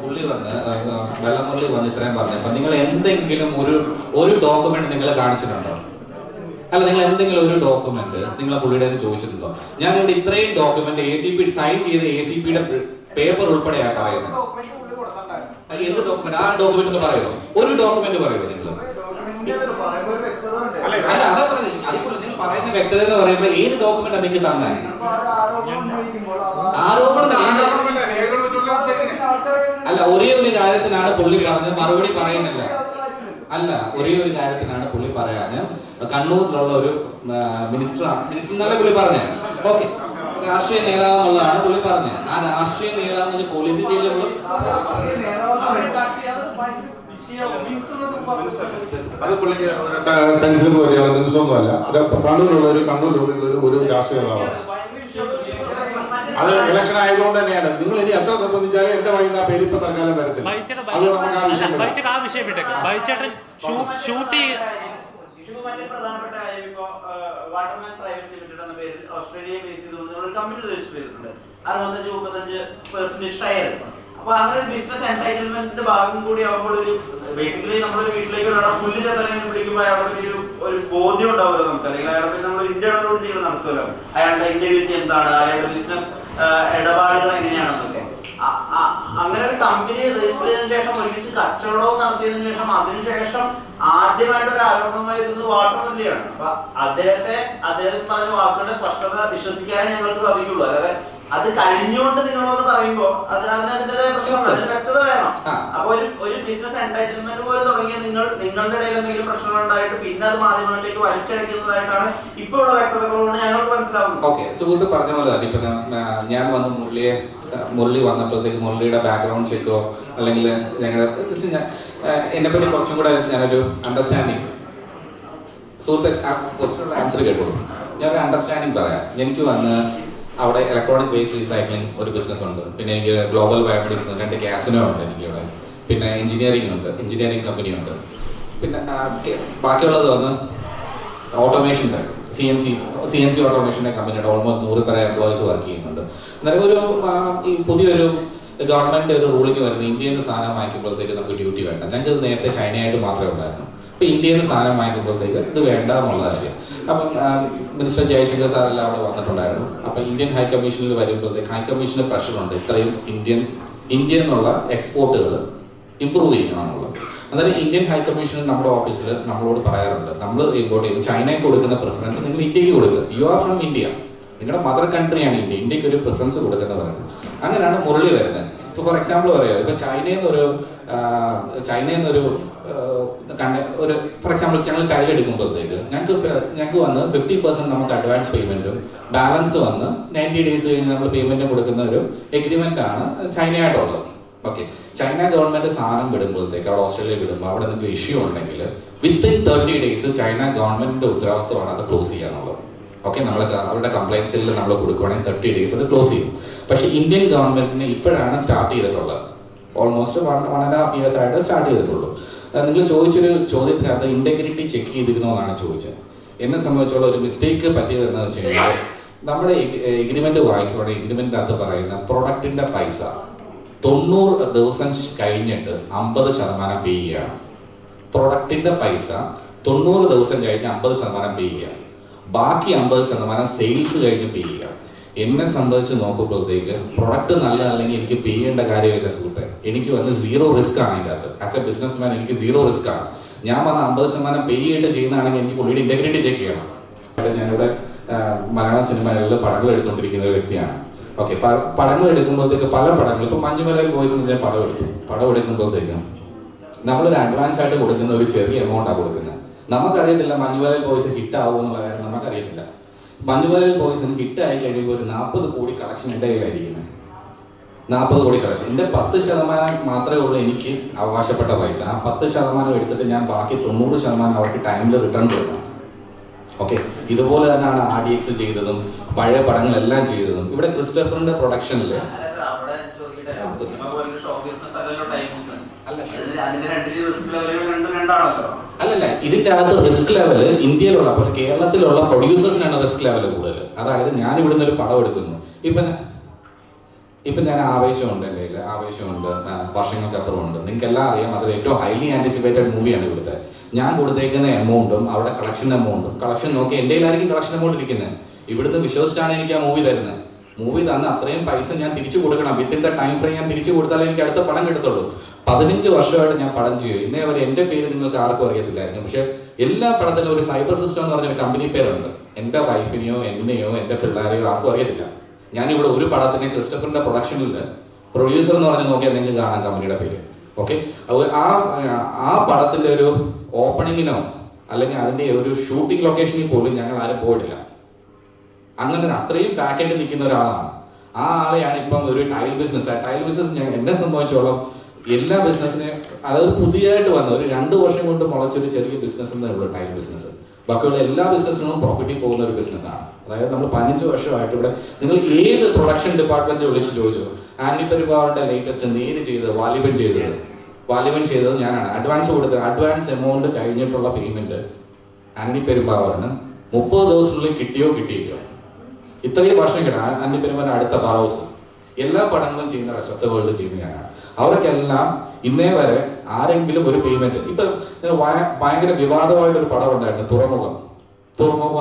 പുള്ളി വെള്ളമുള്ളി വന്ന് ഇത്രയും പറഞ്ഞപ്പോ നിങ്ങൾ എന്തെങ്കിലും ഒരു ഡോക്യുമെന്റ് നിങ്ങൾ കാണിച്ചിട്ടുണ്ടോ? അല്ല നിങ്ങൾ എന്തെങ്കിലും ഒരു ഡോക്യുമെന്റ് നിങ്ങൾ പുള്ളിയുടെ ചോദിച്ചിട്ടുണ്ടോ? ഞാൻ ഇവിടെ ഇത്രയും ഡോക്യുമെന്റ് ACP സൈൻ ചെയ്ത് ACPയുടെ പേപ്പർ ഉൾപ്പെടെയാ പറയുന്നത്. എന്ത് ഡോക്യുമെന്റ്? ആ ഡോക്യുമെന്റ് ഒന്ന് പറയുമോ? ഒരു ഡോക്യുമെന്റ് പറയുമോ നിങ്ങൾ? അല്ല അതാ പറഞ്ഞത്. അതുപോലെ നിങ്ങൾ പറയുന്ന വ്യക്തത എന്ന് പറയുമ്പോ ഏത് ഡോക്യുമെന്റ് നിങ്ങൾക്ക് തന്നെ ആരോപണം അല്ല ഒരേ ഒരു കാര്യത്തിനാണ് പുള്ളി പറഞ്ഞത്, മറുപടി പറയുന്നില്ല. അല്ല ഒരേ ഒരു കാര്യത്തിനാണ് പുള്ളി പറയാന് കണ്ണൂരിലുള്ള ഒരു മിനിസ്റ്റർ എന്നല്ല പുള്ളി പറഞ്ഞത്. ഓക്കെ, രാഷ്ട്രീയ നേതാവ് എന്നുള്ളതാണ് പുള്ളി പറഞ്ഞത്. ആ രാഷ്ട്രീയ നേതാവ് പോലീസ് ചെയ്യുമ്പോൾ അത് പുള്ളിക്ക് ടെൻഷനൊന്നുമല്ല. കണ്ണൂരിലുള്ള ഒരു രാഷ്ട്രീയ നേതാവാണ്. അത് ഇലക്ഷൻ ആയതുകൊണ്ട് തന്നെയാണ്. നിങ്ങൾ ഇനി എത്ര നിർബന്ധിച്ചാലും എന്റെ വൈകുന്ന ആ പേര് ഇപ്പൊ തൽക്കാലം വരത്തില്ല. മറ്റൊരു പ്രധാനപ്പെട്ട കാര്യം ഇപ്പോ വാട്ടർമാൻ പ്രൈവറ്റ് ലിമിറ്റഡ് എന്ന പേരിൽ ഓസ്ട്രേലിയ ബേസ് ചെയ്തുകൊണ്ട് നമ്മൾ കമ്പനി രജിസ്റ്റർ ചെയ്തിട്ടുണ്ട്. 65-35% ഷെയർ. അപ്പൊ അങ്ങനെ ഒരു ബിസിനസ് എൻടൈറ്റിൽമെന്റിന്റെ ഭാഗം കൂടി ആകുമ്പോൾ ഒരു ബേസിക്കലി നമ്മളൊരു വീട്ടിലേക്ക് ഒരാളെ പുല്ല് ചെത്തനെ പിടിക്കുമ്പോൾ അയാളെ പറ്റി ഒരു ബോധ്യം ഉണ്ടാവുമല്ലോ നമുക്ക്. അല്ലെങ്കിൽ അയാളെ പറ്റി നമ്മൾ ഇന്റേണൽ ഓഡിറ്റ് നടത്തുമല്ലോ. അയാളുടെ ഇന്റഗ്രിറ്റി എന്താണ്, അയാളുടെ ബിസിനസ് ഇടപാടുകൾ എങ്ങനെയാണെന്നൊക്കെ. അങ്ങനെ ഒരു കമ്പനി രജിസ്റ്റർ ചെയ്തതിനു ശേഷം ഒരുമിച്ച് കച്ചവടവും നടത്തിയതിനു ശേഷം അതിനുശേഷം ആദ്യമായിട്ട് ഒരു ആരോപണം വരുന്നത് വാട്ടർമല്ലിയാണ്. അപ്പൊ അദ്ദേഹം പറഞ്ഞ വാക്കുകളുടെ സ്പഷ്ടത വിശ്വസിക്കാനേ ഞങ്ങൾക്ക് സാധിക്കുള്ളൂ. അതായത് അത് കഴിഞ്ഞുകൊണ്ട് നിങ്ങളോട് പറയുമ്പോ അതിനതിൻ്റെതായ പ്രശ്നമാണ്, വ്യക്തത വേണം. അപ്പൊ ഒരു ബിസിനസ് എന്റൈറ്റിൽമെന്റ് പോലെ തുടങ്ങിയ നിങ്ങളുടെ ഇടയിൽ എന്തെങ്കിലും പ്രശ്നങ്ങൾ ഉണ്ടായിട്ട് പിന്നെ അത് മാധ്യമങ്ങളിലേക്ക് വലിച്ചടക്കുന്നതായിട്ടാണ് ഇപ്പൊ ഇവിടെ വ്യക്തതകളോട് ഞങ്ങൾക്ക് മനസ്സിലാവുന്നത്. ഓക്കെ, സുഹൃത്ത് പറഞ്ഞ പോലെ ഇപ്പൊ ഞാൻ വന്ന് മുരളി വന്നപ്പോഴത്തേക്ക് മുരളിയുടെ ബാക്ക്ഗ്രൗണ്ട് ചെക്കോ അല്ലെങ്കിൽ ഞങ്ങളുടെ എന്നെപ്പറ്റി കുറച്ചും കൂടെ ഞാനൊരു അണ്ടർസ്റ്റാൻഡിങ് സുഹൃത്ത് ആ ക്വസ്റ്റ്യനുള്ള ആൻസർ കേട്ടോളൂ. ഞാനൊരു അണ്ടർസ്റ്റാൻഡിങ് പറയാം. എനിക്ക് വന്ന് അവിടെ ഇലക്ട്രോണിക് വേസ്റ്റ് റീസൈക്ലിംഗ് ഒരു ബിസിനസ് ഉണ്ട്. പിന്നെ എനിക്ക് ഗ്ലോബൽ ബയോമെഡിക്സ് 2 കാസിനോ ഉണ്ട് എനിക്കിവിടെ. പിന്നെ എഞ്ചിനീയറിംഗ് കമ്പനി ഉണ്ട്. പിന്നെ ബാക്കിയുള്ളത് വന്ന് ഓട്ടോമേഷൻ്റെ CNC ഓട്ടോമേഷൻ്റെ കമ്പനിയുടെ ഓൾമോസ്റ്റ് 100 പേരെ എംപ്ലോയീസ് വർക്ക് ചെയ്യുന്നുണ്ട്. അന്നേരം പുതിയൊരു ഗവൺമെന്റ് ഒരു റൂളിംഗ് വരുന്നത് ഇന്ത്യയിൽ നിന്ന് സാധനം വാങ്ങിക്കുമ്പോഴത്തേക്ക് നമുക്ക് ഡ്യൂട്ടി വേണ്ട. ഞങ്ങൾക്ക് ഇത് നേരത്തെ ചൈനയായിട്ട് മാത്രമേ ഉണ്ടായിരുന്നു. അപ്പോൾ ഇന്ത്യയിൽ നിന്ന് സാധനം വാങ്ങിക്കുമ്പോഴത്തേക്ക് ഇത് വേണ്ട എന്നുള്ള കാര്യം. അപ്പം മിനിസ്റ്റർ ജയശങ്കർ സാറെല്ലാം അവിടെ വന്നിട്ടുണ്ടായിരുന്നു. അപ്പം ഇന്ത്യൻ ഹൈ കമ്മീഷനിൽ വരുമ്പോഴത്തേക്ക് ഹൈ കമ്മീഷന് പ്രഷറുണ്ട് ഇത്രയും ഇന്ത്യ എന്നുള്ള എക്സ്പോർട്ടുകൾ ഇമ്പ്രൂവ് ചെയ്യണമെന്നുള്ളത്. അതായത് ഇന്ത്യൻ ഹൈ കമ്മീഷനിൽ നമ്മുടെ ഓഫീസിൽ നമ്മളോട് പറയാറുണ്ട്, നമ്മൾ ഇമ്പോർട്ട് ചെയ്യും ചൈനയ്ക്ക് കൊടുക്കുന്ന പ്രിഫറൻസ് നിങ്ങൾ ഇന്ത്യക്ക് കൊടുക്കുക. യു ആർ ഫ്രം ഇന്ത്യ, നിങ്ങളുടെ മദർ കൺട്രിയാണ് ഇന്ത്യ, ഇന്ത്യക്ക് ഒരു പ്രിഫറൻസ് കൊടുക്കുന്ന പറയുന്നത്. അങ്ങനെയാണ് മുരളി വരുന്നത്. ഇപ്പോൾ ഫോർ എക്സാമ്പിൾ പറയാം, ഇപ്പൊ ചൈനയിൽ നിന്നൊരു ഒരു ഫോർ എക്സാമ്പിൾ ഞങ്ങൾ ടൈൽ എടുക്കുമ്പോഴത്തേക്ക് ഞങ്ങൾക്ക് വന്ന് 50% നമുക്ക് അഡ്വാൻസ് പേയ്മെന്റും ബാലൻസ് വന്ന് 90 days കഴിഞ്ഞ് നമ്മൾ പേയ്മെന്റ് കൊടുക്കുന്ന ഒരു എഗ്രിമെന്റ് ആണ് ചൈനയായിട്ടുള്ളത്. ഓക്കെ, ചൈന ഗവൺമെന്റ് സാധനം വിടുമ്പോഴത്തേക്ക് അവിടെ ഓസ്ട്രേലിയ വിടുമ്പോൾ അവിടെ എന്തെങ്കിലും ഇഷ്യൂ ഉണ്ടെങ്കിൽ വിത്തിൻ 30 days ചൈന ഗവൺമെന്റിന്റെ ഉത്തരവാദിത്വമാണ് അത് ക്ലോസ് ചെയ്യാന്നുള്ളത്. ഓക്കെ, നമ്മൾ അവരുടെ കംപ്ലൈൻസിൽ നമ്മൾ കൊടുക്കുകയാണെങ്കിൽ 30 days അത് ക്ലോസ് ചെയ്യും. പക്ഷേ ഇന്ത്യൻ ഗവൺമെന്റിന് ഇപ്പോഴാണ് സ്റ്റാർട്ട് ചെയ്തിട്ടുള്ളത്. ഓൾമോസ്റ്റ് 1.5 years ആയിട്ട് സ്റ്റാർട്ട് ചെയ്തിട്ടുള്ളൂ. നിങ്ങൾ ചോദിച്ചൊരു ചോദ്യത്തിനകത്ത് ഇന്റഗ്രിറ്റി ചെക്ക് ചെയ്തിരുന്നോ എന്നാണ് ചോദിച്ചത്. എന്നെ സംബന്ധിച്ചുള്ള ഒരു മിസ്റ്റേക്ക് പറ്റിയത് എന്താണെന്ന് വെച്ച് കഴിഞ്ഞാൽ, നമ്മുടെ എഗ്രിമെന്റ് വായിക്കുവാണെങ്കിൽ എഗ്രിമെന്റിനകത്ത് പറയുന്ന പ്രൊഡക്റ്റിന്റെ പൈസ 90 ദിവസം കഴിഞ്ഞിട്ട് 50% പേ ചെയ്യുകയാണ്. പ്രൊഡക്റ്റിന്റെ പൈസ 90 ദിവസം കഴിഞ്ഞ് 50% പേ ചെയ്യുക, ബാക്കി 50% സെയിൽസ് കഴിഞ്ഞ് പേ ചെയ്യുക. എന്നെ സംബന്ധിച്ച് നോക്കുമ്പോഴത്തേക്ക് പ്രൊഡക്റ്റ് നല്ലതല്ലെങ്കിൽ എനിക്ക് പേ ചെയ്യേണ്ട കാര്യമില്ല സുഹൃത്തെ. എനിക്ക് വന്ന് 0 റിസ്ക് ആണ് ഇതിൻ്റെ അകത്ത്. ആസ് എ ബിസിനസ് മാൻ എനിക്ക് 0 റിസ്ക് ആണ്. ഞാൻ വന്ന് 50% പേ ചെയ്തിട്ട് ചെയ്യുന്നതാണെങ്കിൽ എനിക്ക് പുള്ളിയുടെ ഇന്റഗ്രിറ്റി ചെക്ക് ചെയ്യണം. ഞാനിവിടെ മലയാളം സിനിമകളിൽ പടങ്ങൾ എടുത്തുകൊണ്ടിരിക്കുന്ന ഒരു വ്യക്തിയാണ്. ഓക്കെ, പടങ്ങൾ എടുക്കുമ്പോഴത്തേക്ക് പല പടങ്ങൾ, ഇപ്പൊ മഞ്ഞുമലയിൽ ബോയ്സ് എന്ന് ഞാൻ പടം എടുക്കുമ്പോഴത്തേക്കും നമ്മളൊരു അഡ്വാൻസ് ആയിട്ട് കൊടുക്കുന്ന ഒരു ചെറിയ എമൗണ്ടാണ് കൊടുക്കുന്നത്. നമുക്കറിയത്തില്ല മഞ്ഞുമലയിൽ ബോയ്സ് ഹിറ്റ് ആവുമോ എന്നുള്ള കാര്യം നമുക്കറിയത്തില്ല. മഞ്ഞുമലയിൽ ബോയ്സിന് ഹിറ്റ് ആയി കഴിയുമ്പോൾ ഒരു 40 കോടി കളക്ഷൻ എൻ്റെ കയ്യിലായിരിക്കുന്നത്. 40 കോടി കളക്ഷൻ, എൻ്റെ 10% മാത്രമേ ഉള്ളൂ എനിക്ക് അവകാശപ്പെട്ട പൈസ. ആ 10% എടുത്തിട്ട് ഞാൻ ബാക്കി 90% അവർക്ക് ടൈമിൽ റിട്ടേൺ കൊടുക്കണം. ഓക്കെ, ഇതുപോലെ തന്നെയാണ് RDX ചെയ്തതും പഴയ പടങ്ങളെല്ലാം ചെയ്തതും. ഇവിടെ ക്രിസ്റ്റഫറിന്റെ പ്രൊഡക്ഷനിൽ അല്ലല്ല, ഇതിന്റെ അകത്ത് റിസ്ക് ലെവല് ഇന്ത്യയിലുള്ള കേരളത്തിലുള്ള പ്രൊഡ്യൂസേഴ്സിനാണ് റിസ്ക് ലെവൽ കൂടുതൽ. അതായത് ഞാൻ ഇവിടുന്ന് ഒരു പടം എടുക്കുന്നു, ഇപ്പൊ ഞാൻ ആവേശമുണ്ട്, എൻ്റെ കയ്യിൽ ആവേശമുണ്ട്, വർഷങ്ങൾക്കപ്പുറമുണ്ട്, നിങ്ങൾക്ക് എല്ലാം അറിയാം. അതിൽ ഏറ്റവും ഹൈലി ആന്റിസിപ്പേറ്റഡ് മൂവിയാണ് ഇവിടുത്തെ. ഞാൻ കൊടുത്തേക്കുന്ന എമൗണ്ടും അവിടെ കളക്ഷൻ എമൗണ്ടും, കളക്ഷൻ നോക്കി എൻ്റെ കയ്യിലായിരിക്കും കളക്ഷൻ എമൗണ്ട് ഇരിക്കുന്നത്. ഇവിടുന്ന് വിശ്വസിച്ചാണ് എനിക്ക് ആ മൂവി തരുന്നത്. മൂവി തന്ന് അത്രയും പൈസ ഞാൻ തിരിച്ചു കൊടുക്കണം. വിത്തിൻ ദ ടൈം ഫ്രെയിം ഞാൻ തിരിച്ചു കൊടുത്താലേ എനിക്ക് അടുത്ത പടം കിട്ടത്തുള്ളൂ. 15 വർഷമായിട്ട് ഞാൻ പടം ചെയ്യും. ഇന്നേ വരെ എൻ്റെ പേര് നിങ്ങൾക്ക് ആർക്കും അറിയത്തില്ലായിരിക്കും. പക്ഷെ എല്ലാ പടത്തിലും ഒരു സൈബർ സിസ്റ്റം എന്ന് പറഞ്ഞൊരു കമ്പനി പേരുണ്ട്. എൻ്റെ വൈഫിനെയോ എന്നെയോ എൻ്റെ പിള്ളേരെയോ ആർക്കും അറിയത്തില്ല. ഞാനിവിടെ ഒരു പടത്തിന് ക്രിസ്റ്റഫറിന്റെ പ്രൊഡക്ഷനിൽ പ്രൊഡ്യൂസർ എന്ന് പറഞ്ഞ് നോക്കിയാൽ നിങ്ങൾക്ക് കാണാം കമ്പനിയുടെ പേര്. ഓക്കെ, ആ പടത്തിന്റെ ഒരു ഓപ്പണിങ്ങിനോ അല്ലെങ്കിൽ അതിന്റെ ഒരു ഷൂട്ടിംഗ് ലൊക്കേഷനിൽ പോലും ഞങ്ങൾ ആരും പോയിട്ടില്ല. അങ്ങനെ അത്രയും ബാക്കെൻഡ് നിൽക്കുന്ന ഒരാളാണ്. ആ ആളെയാണ് ഇപ്പം ഒരു ടൈൽ ബിസിനസ് എന്നെ സംബന്ധിച്ചോളം എല്ലാ ബിസിനസ്സിനെയും, അതായത് പുതിയതായിട്ട് വന്ന ഒരു 2 വർഷം കൊണ്ട് മുളച്ചൊരു ചെറിയ ബിസിനസ് എന്നേ ഉള്ളൂ ടൈൽ ബിസിനസ്. ബാക്കിയുള്ള എല്ലാ ബിസിനസ്സിനും പ്രോഫിറ്റിൽ പോകുന്ന ഒരു ബിസിനസ്സാണ്. അതായത് നമ്മൾ 15 വർഷമായിട്ട് ഇവിടെ നിങ്ങൾ ഏത് പ്രൊഡക്ഷൻ ഡിപ്പാർട്ട്മെന്റിൽ വിളിച്ച് ചോദിച്ചു, ആന്റി പെരുമ്പാവൂരിന്റെ ലേറ്റസ്റ്റ് നേര് ചെയ്തത് വാലിബൻ ചെയ്തത് ഞാനാണ്. അഡ്വാൻസ് കൊടുത്തത്, അഡ്വാൻസ് എമൗണ്ട് കഴിഞ്ഞിട്ടുള്ള പേയ്മെന്റ് ആന്റി പെരുമ്പാവൂരിന് 30 ദിവസത്തിനുള്ളിൽ കിട്ടിയോ കിട്ടിയില്ലോ. ഇത്രയും വർഷം കിട്ടാം. ആന്റി പെരുമ്പാവൂരിന്റെ അടുത്ത ബറോസ് എല്ലാ പടങ്ങളും ചെയ്യുന്ന റെസപ്റ്റ് വേൾഡ് ചെയ്യുന്ന ഞാനാണ്. അവർക്കെല്ലാം ഇന്നേ വരെ ആരെങ്കിലും ഒരു പേയ്മെന്റ്, ഇപ്പൊ ഭയങ്കര വിവാദമായിട്ടൊരു പടം ഉണ്ടായിരുന്നു, തുറമുഖം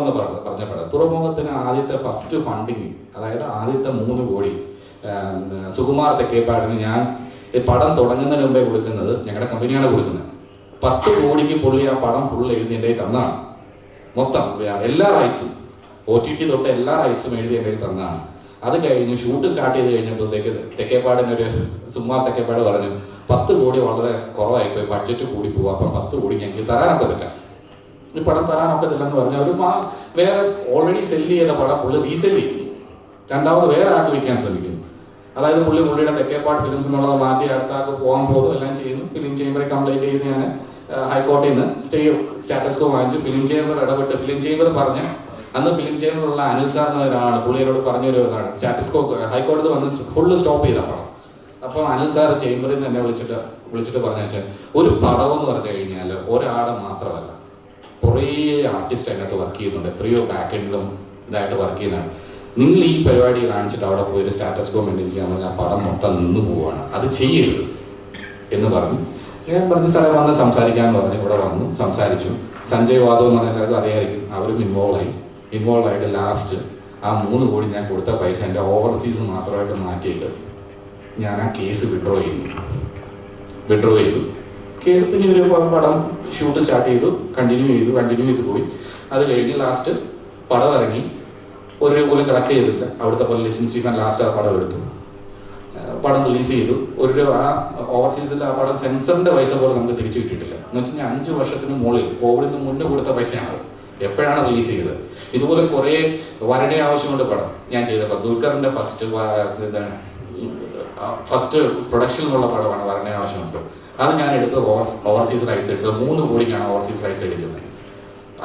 എന്ന് പറഞ്ഞ പടം. തുറമുഖത്തിന് ആദ്യത്തെ ഫസ്റ്റ് ഫണ്ടിങ്, അതായത് ആദ്യത്തെ 3 കോടി സുകുമാർ തെക്കേപ്പാടിന് ഞാൻ ഈ പടം തുടങ്ങുന്നതിന് മുമ്പേ കൊടുക്കുന്നത്, ഞങ്ങളുടെ കമ്പനിയാണ് കൊടുക്കുന്നത്. 10 കോടിക്ക് പുള്ളി ആ പടം ഫുൾ എഴുതി എൻ്റെ തന്നാണ്. മൊത്തം എല്ലാ റൈറ്റ്സും OTT തൊട്ട് എല്ലാ റൈറ്റ്സും എഴുതി എൻ്റെ തന്നാണ്. അത് കഴിഞ്ഞ് ഷൂട്ട് സ്റ്റാർട്ട് ചെയ്ത് കഴിഞ്ഞപ്പോഴത്തേക്ക് തെക്കേപ്പാടിനൊരു സുകുമാർ തെക്കേപ്പാട് പറഞ്ഞു 10 കോടി വളരെ കുറവായിപ്പോയി, ബഡ്ജറ്റ് കൂടി പോകും, അപ്പം 10 കോടി ഞങ്ങൾക്ക് തരാനൊക്കത്തില്ല, ഈ പടം തരാനൊക്കത്തില്ലെന്ന് പറഞ്ഞാൽ ഒരു വേറെ ഓൾറെഡി സെല്ല് ചെയ്ത പടം പുള്ളി റീസെല്ല് ചെയ്യും, രണ്ടാമത് വേറെ ആൾക്ക് വിൽക്കാൻ ശ്രമിക്കുന്നു. അതായത് പുള്ളിയുടെ തെക്കേപ്പാട് ഫിലിംസ് എന്നുള്ളത് മാറ്റി അടുത്ത ആൾക്ക് പോകാൻ പോകും, എല്ലാം ചെയ്യുന്നു. ഫിലിം ചേംബറെ കംപ്ലൈന്റ് ചെയ്ത് ഞാൻ ഹൈക്കോടതിയിൽ നിന്ന് സ്റ്റാറ്റസ് കോ വാങ്ങിച്ചു. ഫിലിം ചേംബർ ഇടപെട്ട് ഫിലിം ചേംബർ പറഞ്ഞ്, അന്ന് ഫിലിം ചേംബറിലുള്ള അനിൽ സാർ എന്നൊരാളാണ്, പുള്ളിയോട് പറഞ്ഞൊരു ഇതാണ്, സ്റ്റാറ്റസ് കോ ഹൈക്കോടതി വന്ന് ഫുള്ള് സ്റ്റോപ്പ് ചെയ്ത പടം. അപ്പോൾ അനിൽ സാർ ചേംബറിൽ നിന്ന് എന്നെ വിളിച്ചിട്ട് പറഞ്ഞു വെച്ചാൽ, ഒരു പടം എന്ന് പറഞ്ഞു കഴിഞ്ഞാൽ ഒരാളെ മാത്രമല്ല, കുറേ ആർട്ടിസ്റ്റ് അതിനകത്ത് വർക്ക് ചെയ്യുന്നുണ്ട്, എത്രയോ ബാക്ക് എൻഡിലും ഇതായിട്ട് വർക്ക് ചെയ്യുന്നതാണ്. നിങ്ങൾ ഈ പരിപാടി കാണിച്ചിട്ട് അവിടെ പോയി ഒരു സ്റ്റാറ്റസ് കോ മെയിൻറ്റെയിൻ ചെയ്യാൻ പറഞ്ഞാൽ ആ പടം മൊത്തം നിന്ന് പോവുകയാണ്, അത് ചെയ്യരുത് എന്ന് പറഞ്ഞു. ഞാൻ പറഞ്ഞു സാറേ വന്ന് സംസാരിക്കാമെന്ന് പറഞ്ഞു. ഇവിടെ വന്നു സംസാരിച്ചു. സഞ്ജയ് വാദവ് എന്ന് പറഞ്ഞാൽ എല്ലാവർക്കും അറിയായിരിക്കും. അവരും ഇൻവോൾവ് ആയിട്ട് ലാസ്റ്റ് ആ 3 കോടി ഞാൻ കൊടുത്ത പൈസ എൻ്റെ ഓവർസീസ് മാത്രമായിട്ട് മാറ്റിയിട്ട് ഞാൻ ആ കേസ് വിഡ്രോ ചെയ്തു. കേസ് പിന്നെ ഇവർ പടം ഷൂട്ട് സ്റ്റാർട്ട് ചെയ്തു, കണ്ടിന്യൂ ചെയ്ത് പോയി. അത് കഴിഞ്ഞ് ലാസ്റ്റ് പടം ഇറങ്ങി. ഒരു രൂപ പോലും കളക്ട് ചെയ്തില്ല. അവിടുത്തെ പോലെ ലിസൺ സ്റ്റീഫൻ ലാസ്റ്റ് ആ പടം എടുത്തു, പടം റിലീസ് ചെയ്തു. ആ ഓവർസീസിൽ ആ പടം സെൻസറിന്റെ പൈസ പോലും നമുക്ക് തിരിച്ചു കിട്ടിയിട്ടില്ല. എന്ന് വെച്ച് കഴിഞ്ഞാൽ 5 വർഷത്തിന് മുകളിൽ കോവിഡിന് മുന്നേ കൊടുത്ത പൈസയാണ് എപ്പോഴാണ് റിലീസ് ചെയ്തത്. ഇതുപോലെ കുറേ വരടെ ആവശ്യമുണ്ട് പടം ഞാൻ ചെയ്തപ്പോൾ. ദുൽഖറിന്റെ ഫസ്റ്റ് പ്രൊഡക്ഷനിലുള്ള പടമാണ് വരടെ ആവശ്യമുണ്ട്. അത് ഞാൻ എടുത്തത് ഓവർസീസ് റൈറ്റ്സ് എടുത്തത് 3 കോടിക്കാണ് ഓവർസീസ് റൈറ്റ്സ് എടുക്കുന്നത്.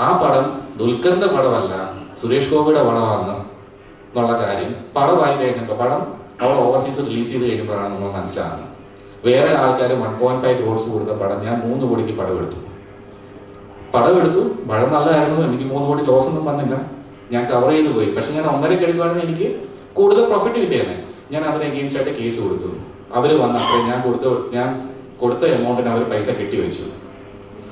ആ പടം ദുൽഖറിന്റെ പടമല്ല, സുരേഷ് ഗോപിയുടെ പടമാണ് എന്നുള്ള കാര്യം പടമായി കഴിഞ്ഞപ്പോൾ പടം അവിടെ ഓവർസീസ് റിലീസ് ചെയ്ത് കഴിഞ്ഞപ്പോഴാണ് നമ്മൾ മനസ്സിലാകുന്നത്. വേറെ ആൾക്കാർ 1.5 crores കൊടുത്ത പടം ഞാൻ 3 കോടിക്ക് പടം എടുത്തു. പടം നല്ലതായിരുന്നു. എനിക്ക് 3 കോടി ലോസ് ഒന്നും വന്നില്ല, ഞാൻ കവർ ചെയ്ത് പോയി. പക്ഷെ ഞാൻ 1.5 എടുക്കുകയാണെങ്കിൽ എനിക്ക് കൂടുതൽ പ്രോഫിറ്റ് കിട്ടിയാണ്. ഞാൻ അതിന് അഗെയിൻസ്റ്റ് ആയിട്ട് കേസ് കൊടുത്തു. അവർ വന്നപ്പോൾ ഞാൻ കൊടുത്ത എമൗണ്ടിന് അവർ പൈസ കെട്ടിവെച്ചു.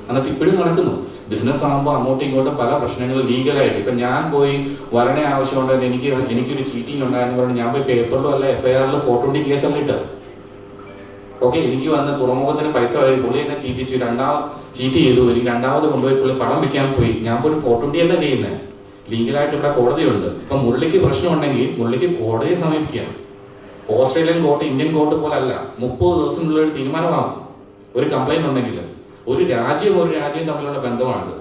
എന്നിട്ട് ഇപ്പോഴും നടക്കുന്നു. ബിസിനസ് ആകുമ്പോൾ അങ്ങോട്ടും ഇങ്ങോട്ടും പല പ്രശ്നങ്ങളും ലീഗലായിട്ട്. ഇപ്പം ഞാൻ പോയി വരണേ ആവശ്യമുണ്ടെങ്കിൽ എനിക്കൊരു ചീറ്റിംഗ് ഉണ്ടായെന്ന് പറഞ്ഞാൽ ഞാൻ പോയി പേപ്പറിലോ അല്ല FIR-ൽ 420 കേസല്ല ഇട്ടത്. ഓക്കെ, എനിക്ക് വന്ന് തുറമുഖത്തിന് പൈസ വാങ്ങി പുള്ളി എന്നെ ചീറ്റ് ചെയ്തു. എനിക്ക് രണ്ടാമത് കൊണ്ടുപോയി പുള്ളി പടം വെക്കാൻ പോയി. ഞാൻ പോയി 420 അല്ല ചെയ്യുന്നത്, ലീഗലായിട്ട് ഇവിടെ കോടതിയുണ്ട്. ഇപ്പം മുരളിക്ക് പ്രശ്നമുണ്ടെങ്കിൽ മുരളിക്ക് കോടതിയെ സമീപിക്കാം. ഓസ്ട്രേലിയൻ കോർട്ട് ഇന്ത്യൻ കോർട്ട് പോലെ അല്ല, 30 ദിവസത്തിനുള്ള ഒരു തീരുമാനമാകും. ഒരു കംപ്ലൈന്റ് ഉണ്ടെങ്കിൽ ഒരു രാജ്യം തമ്മിലുള്ള ബന്ധമാണിത്.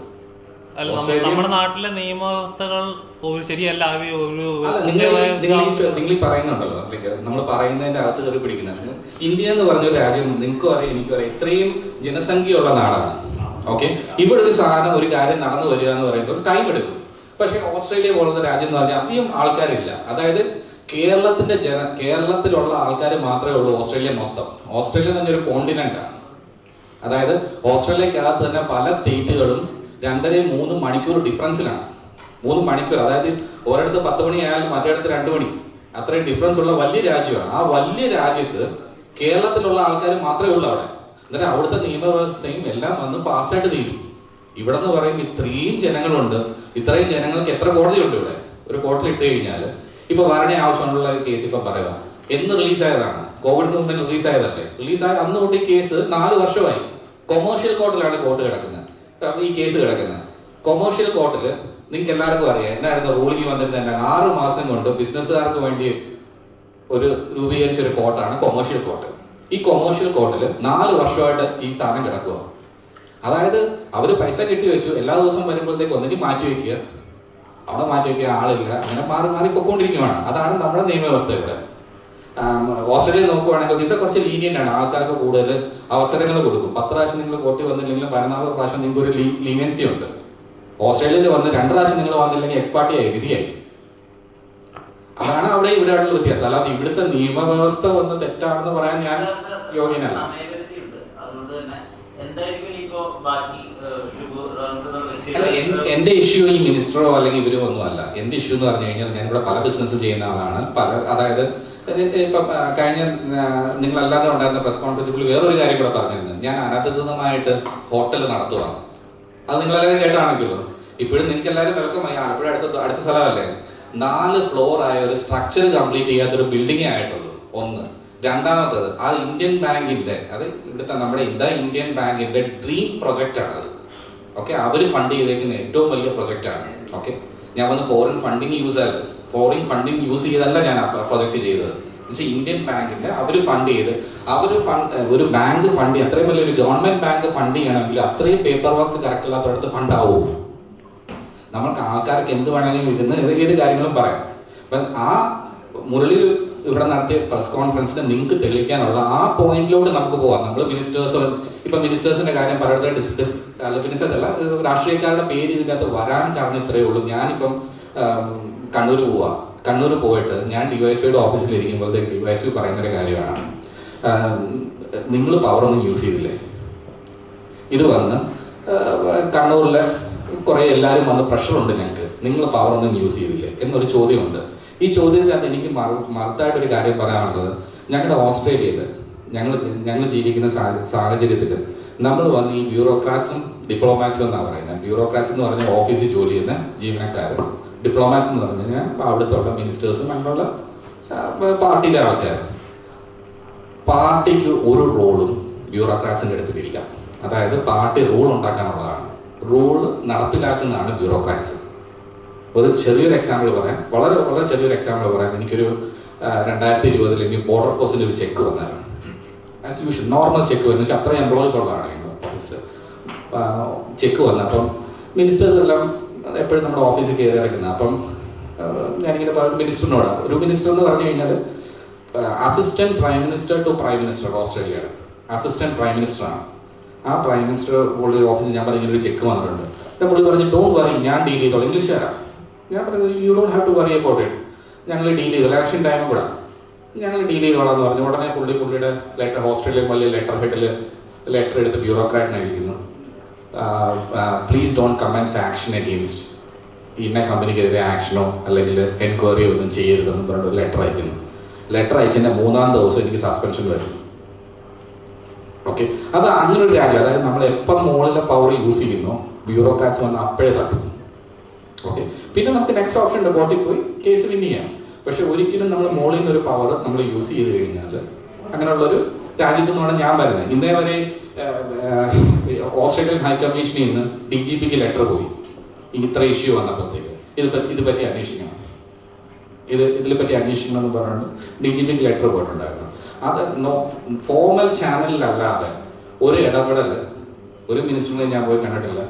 നമ്മുടെ നാട്ടിലെ നിയമവ്യവസ്ഥകൾ ശരിയല്ല. നിങ്ങൾ പറയുന്നുണ്ടല്ലോ, നമ്മൾ പറയുന്നതിന്റെ അകത്ത് കയറി പിടിക്കുന്നത്. ഇന്ത്യ എന്ന് പറഞ്ഞ ഒരു രാജ്യം നിങ്ങൾക്കും അറിയാം എനിക്കും അറിയാം, ഇത്രയും ജനസംഖ്യയുള്ള നാടാണ്. ഓക്കെ, ഇവിടെ ഒരു സാധനം ഒരു കാര്യം നടന്നു വരിക എന്ന് പറയുമ്പോൾ ടൈം എടുക്കും. പക്ഷെ ഓസ്ട്രേലിയ പോലുള്ള രാജ്യം എന്ന് പറഞ്ഞാൽ അധികം ആൾക്കാരില്ല. അതായത് കേരളത്തിലുള്ള ആൾക്കാർ മാത്രമേ ഉള്ളൂ ഓസ്ട്രേലിയ മൊത്തം. ഓസ്ട്രേലിയ തന്നെ ഒരു കോണ്ടിനെന്റാണ്. അതായത് ഓസ്ട്രേലിയക്കകത്ത് തന്നെ പല സ്റ്റേറ്റുകളും 2-3 മണിക്കൂർ ഡിഫറൻസിലാണ്. 3 മണിക്കൂർ, അതായത് ഒരിടത്ത് 10 മണി ആയാലും മറ്റേടത്ത് 2 മണി, അത്രയും ഡിഫറൻസ് ഉള്ള വലിയ രാജ്യമാണ്. ആ വലിയ രാജ്യത്ത് കേരളത്തിലുള്ള ആൾക്കാർ മാത്രമേ ഉള്ളൂ അവിടെ. എന്നിട്ട് അവിടുത്തെ നിയമവ്യവസ്ഥയും എല്ലാം വന്ന് ഫാസ്റ്റായിട്ട് തീരും. ഇവിടെ നിന്ന് പറയും ഇത്രയും ജനങ്ങളുണ്ട്, ഇത്രയും ജനങ്ങൾക്ക് എത്ര കോടതിയുണ്ട് ഇവിടെ. ഒരു കോർട്ടിൽ ഇട്ട് കഴിഞ്ഞാൽ ഇപ്പൊ വരണേ ആവശ്യമുള്ള കേസ് ഇപ്പം പറയുക എന്ന് റിലീസായതാണ്, കോവിഡിന് മുന്നേ റിലീസായതല്ലേ. റിലീസായ അന്ന് തൊട്ട് ഈ കേസ് 4 വർഷമായി കൊമേഴ്ഷ്യൽ കോർട്ടിലാണ് ഈ കേസ് കിടക്കുന്നത്. കൊമേഴ്ഷ്യൽ കോർട്ടിൽ നിങ്ങൾക്ക് എല്ലാവർക്കും അറിയാം എന്നായിരുന്നു റൂളിംഗ് വന്നിരുന്നത്. 6 മാസം കൊണ്ട് ബിസിനസ്സുകാർക്ക് വേണ്ടി രൂപീകരിച്ച ഒരു കോർട്ടാണ് കൊമേഴ്ഷ്യൽ കോർട്ട്. ഈ കൊമേഴ്ഷ്യൽ കോർട്ടിൽ 4 വർഷമായിട്ട് ഈ സാധനം കിടക്കുക. അതായത് അവർ പൈസ കെട്ടിവെച്ചു, എല്ലാ ദിവസവും വരുമ്പോഴത്തേക്ക് ഒന്നിട്ട് മാറ്റി വയ്ക്കുക, അവിടെ മാറ്റി വയ്ക്കുക, ആളില്ല, അങ്ങനെ മാറി പൊക്കോണ്ടിരിക്കുകയാണ്. അതാണ് നമ്മുടെ നിയമവ്യവസ്ഥ ഇവിടെ. ഓസ്ട്രേലിയ നോക്കുവാണെങ്കിൽ ഇവിടെ കുറച്ച് ലീനിയൻ്റ് ആണ്, ആൾക്കാർക്ക് കൂടുതൽ അവസരങ്ങൾ കൊടുക്കും. 10 പ്രാവശ്യം നിങ്ങൾ കോർട്ടിൽ വന്നില്ലെങ്കിലും 14 പ്രാവശ്യം നിങ്ങൾക്ക് ഒരു ലീനിയൻസി ഉണ്ട്. ഓസ്ട്രേലിയയിൽ വന്ന് 2 പ്രാവശ്യം നിങ്ങൾ വന്നില്ലെങ്കിൽ എക്സ്പാർട്ടിയായി, വിധിയായി. അതാണ് അവിടെ ഇവിടെ ആയിട്ടുള്ള വ്യത്യാസം. അല്ലാതെ ഇവിടുത്തെ നിയമവ്യവസ്ഥ വന്ന് തെറ്റാണെന്ന് പറയാൻ ഞാൻ യോഗ്യനല്ല. എന്റെ ഇഷ്യൂ ഈ മിനിസ്റ്ററോ അല്ലെങ്കിൽ ഇവരോ ഒന്നും അല്ല. എന്റെ ഇഷ്യൂ എന്ന് പറഞ്ഞു കഴിഞ്ഞാൽ ഞാൻ ഇവിടെ പല ബിസിനസ് ചെയ്യുന്ന ആളാണ്. അതായത് ഇപ്പൊ കഴിഞ്ഞ നിങ്ങളല്ലാതെ ഉണ്ടായിരുന്ന പ്രസ് കോൺഫറൻസിൽ വേറൊരു കാര്യം കൂടെ പറഞ്ഞിരുന്നു. ഞാൻ അനധികൃതമായിട്ട് ഹോട്ടൽ നടത്തുകയാണ്. അത് നിങ്ങളെല്ലാവരും കേട്ടാണെങ്കിലോ. ഇപ്പോഴും നിങ്ങൾക്ക് എല്ലാവരും വെൽക്കമായി. ആലപ്പുഴ അടുത്ത സ്ഥലമല്ലേ. 4 ഫ്ലോർ ആയ ഒരു സ്ട്രക്ചർ കംപ്ലീറ്റ് ചെയ്യാത്തൊരു ബിൽഡിംഗേ ആയിട്ടുള്ളൂ. ഒന്ന്. രണ്ടാമത്തത് ആ ഇന്ത്യൻ ബാങ്കിന്റെ, അത് ഇവിടുത്തെ നമ്മുടെ ഇന്ത്യൻ ബാങ്കിന്റെ ഡ്രീം പ്രൊജക്റ്റ് ആണ് അത്. ഓക്കെ, അവർ ഫണ്ട് ചെയ്തേക്കുന്ന ഏറ്റവും വലിയ പ്രൊജക്റ്റാണ്. ഓക്കെ, ഞാൻ വന്ന് ഫോറിൻ ഫണ്ടിങ് യൂസ് ചെയ്തല്ല ഞാൻ ആ പ്രൊജക്റ്റ് ചെയ്തത്. പക്ഷേ ഇന്ത്യൻ ബാങ്കിന്റെ അവർ ഫണ്ട് ചെയ്ത് ഒരു ബാങ്ക് ഫണ്ട് ചെയ്യും. അത്രയും വലിയൊരു ഗവൺമെന്റ് ബാങ്ക് ഫണ്ട് ചെയ്യണമെങ്കിൽ അത്രയും പേപ്പർ വർക്ക്സ് കറക്റ്റ് അല്ലാത്തടത്ത് ഫണ്ട് ആവുമോ? നമ്മൾക്ക് ആൾക്കാർക്ക് എന്ത് വേണമെങ്കിലും ഇരുന്ന് ഏത് കാര്യങ്ങളും പറയാം. അപ്പം ആ മുരളി ഇവിടെ നടത്തിയ പ്രസ് കോൺഫറൻസിന് നിങ്ങൾക്ക് തെളിയിക്കാനുള്ള ആ പോയിന്റിലോട്ട് നമുക്ക് പോവാം. നമ്മൾ മിനിസ്റ്റേഴ്സിന്റെ കാര്യം പലയിടത്ത് മിനിസ്റ്റേഴ്സ് അല്ല, രാഷ്ട്രീയക്കാരുടെ പേര് ഇതിൻ്റെ അകത്ത് വരാൻ കാരണം ഇത്രയേ ഉള്ളൂ. ഞാനിപ്പം കണ്ണൂർ പോയിട്ട് ഞാൻ DYSPയുടെ ഓഫീസിൽ ഇരിക്കുമ്പോഴത്തേക്ക് DYSP പറയുന്നൊരു കാര്യമാണ്, നിങ്ങൾ പവറൊന്നും യൂസ് ചെയ്തില്ലേ? ഇത് വന്ന് കണ്ണൂരിലെ കുറേ എല്ലാവരും വന്ന് പ്രഷറുണ്ട് ഞങ്ങൾക്ക്, നിങ്ങൾ പവറൊന്നും യൂസ് ചെയ്തില്ലേ എന്നൊരു ചോദ്യമുണ്ട്. ഈ ചോദ്യത്തിനകത്ത് എനിക്ക് മറുത്തായിട്ടൊരു കാര്യം പറയാനുള്ളത്, ഞങ്ങളുടെ ഓസ്ട്രേലിയയിൽ ഞങ്ങൾ ജീവിക്കുന്ന സാഹചര്യത്തിൽ നമ്മൾ വന്ന് ഈ ബ്യൂറോക്രാറ്റ്സും ഡിപ്ലോമാറ്റ്സും എന്നാണ് പറയുന്നത്. ബ്യൂറോക്രാറ്റ്സ് എന്ന് പറഞ്ഞാൽ ഓഫീസിൽ ജോലി ചെയ്യുന്ന ജീവനക്കാർ, ഡിപ്ലോമാറ്റ്സ് എന്ന് പറഞ്ഞു കഴിഞ്ഞാൽ അവിടുത്തെ മിനിസ്റ്റേഴ്സും അങ്ങനെയുള്ള പാർട്ടിയിലെ ആൾക്കാർ. പാർട്ടിക്ക് ഒരു റോളും ബ്യൂറോക്രാറ്റ്സിൻ്റെ അടുത്തിലില്ല. അതായത് പാർട്ടി റൂൾ ഉണ്ടാക്കാനുള്ളതാണ്, റൂൾ നടപ്പിലാക്കുന്നതാണ് ബ്യൂറോക്രാറ്റ്സ്. ഒരു ചെറിയൊരു എക്സാമ്പിൾ പറയാം, വളരെ വളരെ ചെറിയൊരു എക്സാമ്പിൾ പറയാം. എനിക്കൊരു 2020 എനിക്ക് ബോർഡർ ഫോഴ്സിൻ്റെ ഒരു ചെക്ക് വന്നായിരുന്നു. ആസ് യൂഷ്വൽ നോർമൽ ചെക്ക് വരുന്ന വെച്ചാൽ അത്രയും എംപ്ലോയീസ് ഉള്ളതാണ് ഓഫീസിൽ. ചെക്ക് വന്നു. അപ്പം മിനിസ്റ്റേഴ്സ് എല്ലാം എപ്പോഴും നമ്മുടെ ഓഫീസിൽ കയറി ഇറക്കുന്നത്. അപ്പം ഞാനിങ്ങനെ പറയും മിനിസ്റ്ററിനോട്, ഒരു മിനിസ്റ്റർ എന്ന് പറഞ്ഞു കഴിഞ്ഞാൽ assistant prime minister to prime minister ഓസ്ട്രേലിയയുടെ അസിസ്റ്റന്റ് പ്രൈം മിനിസ്റ്ററാണ്. ആ പ്രൈം മിനിസ്റ്റർ പുള്ളി ഓഫീസിൽ ഞാൻ പറഞ്ഞ ഒരു ചെക്ക് വന്നിട്ടുണ്ട്. അപ്പം പുള്ളി പറഞ്ഞു ഡോണ്ട് വറി, ഞാൻ ഡീൽ ചെയ്തോളാം. ഇംഗ്ലീഷുകാരാണ്. ഞാൻ പറഞ്ഞു you don't have to worry about it, ഞങ്ങൾ ഡീൽ ചെയ്തോളാം, ഇലക്ഷൻ ടൈമും കൂടെ ഞങ്ങൾ ഡീൽ ചെയ്തോളാം എന്ന് പറഞ്ഞു. ഉടനെ പുള്ളിയുടെ ലെറ്റർ, ഓസ്ട്രേലിയൻ വലിയ ലെറ്റർ ഹെഡിൽ ലെറ്റർ എടുത്ത് ബ്യൂറോക്രാറ്റിനെ അയക്കുന്നു. Please don't commence action against, ഇന്ന കമ്പനിക്കെതിരെ ആക്ഷനോ അല്ലെങ്കിൽ എൻക്വയറിയോ ഒന്നും ചെയ്യരുതെന്ന് പറഞ്ഞിട്ട് ലെറ്റർ അയക്കുന്നു. ലെറ്റർ അയച്ചതിൻ്റെ 3-ാം ദിവസം എനിക്ക് സസ്പെൻഷൻ വരും. ഓക്കെ, അത് അങ്ങനെ ഒരു രാജ്യം. അതായത് നമ്മൾ എപ്പം മുകളിലെ പവർ യൂസ് ചെയ്യുന്നോ ബ്യൂറോക്രാറ്റ്സ് വന്ന് അപ്പോഴേ തട്ടും. ഓക്കെ, പിന്നെ നമുക്ക് നെക്സ്റ്റ് ഓപ്ഷൻ ഉണ്ട്, കോർട്ടിൽ പോയി കേസ് വിൻ ചെയ്യാം. പക്ഷെ ഒരിക്കലും നമ്മൾ മുകളിൽ നിന്നൊരു പവർ നമ്മൾ യൂസ് ചെയ്ത് കഴിഞ്ഞാൽ, അങ്ങനെയുള്ളൊരു രാജ്യത്തു നിന്നാണ് ഞാൻ വരുന്നത്. ഇന്നേ വരെ ഓസ്ട്രേലിയൻ ഹൈക്കമ്മീഷനിൽ നിന്ന് DGPക്ക് ലെറ്റർ പോയി, ഇത്ര ഇഷ്യൂ വന്നപ്പോഴത്തേക്ക് ഇതുപറ്റി അന്വേഷിക്കണം, ഇതിനെപ്പറ്റി അന്വേഷിക്കണം എന്ന് പറഞ്ഞുകൊണ്ട് DGPക്ക് ലെറ്റർ പോയിട്ടുണ്ടായിരുന്നു. അത് ഫോർമൽ ചാനലിലല്ലാതെ ഒരു ഇടപെടൽ ഒരു മിനിസ്റ്ററിനെ ഞാൻ പോയി കണ്ടിട്ടില്ല,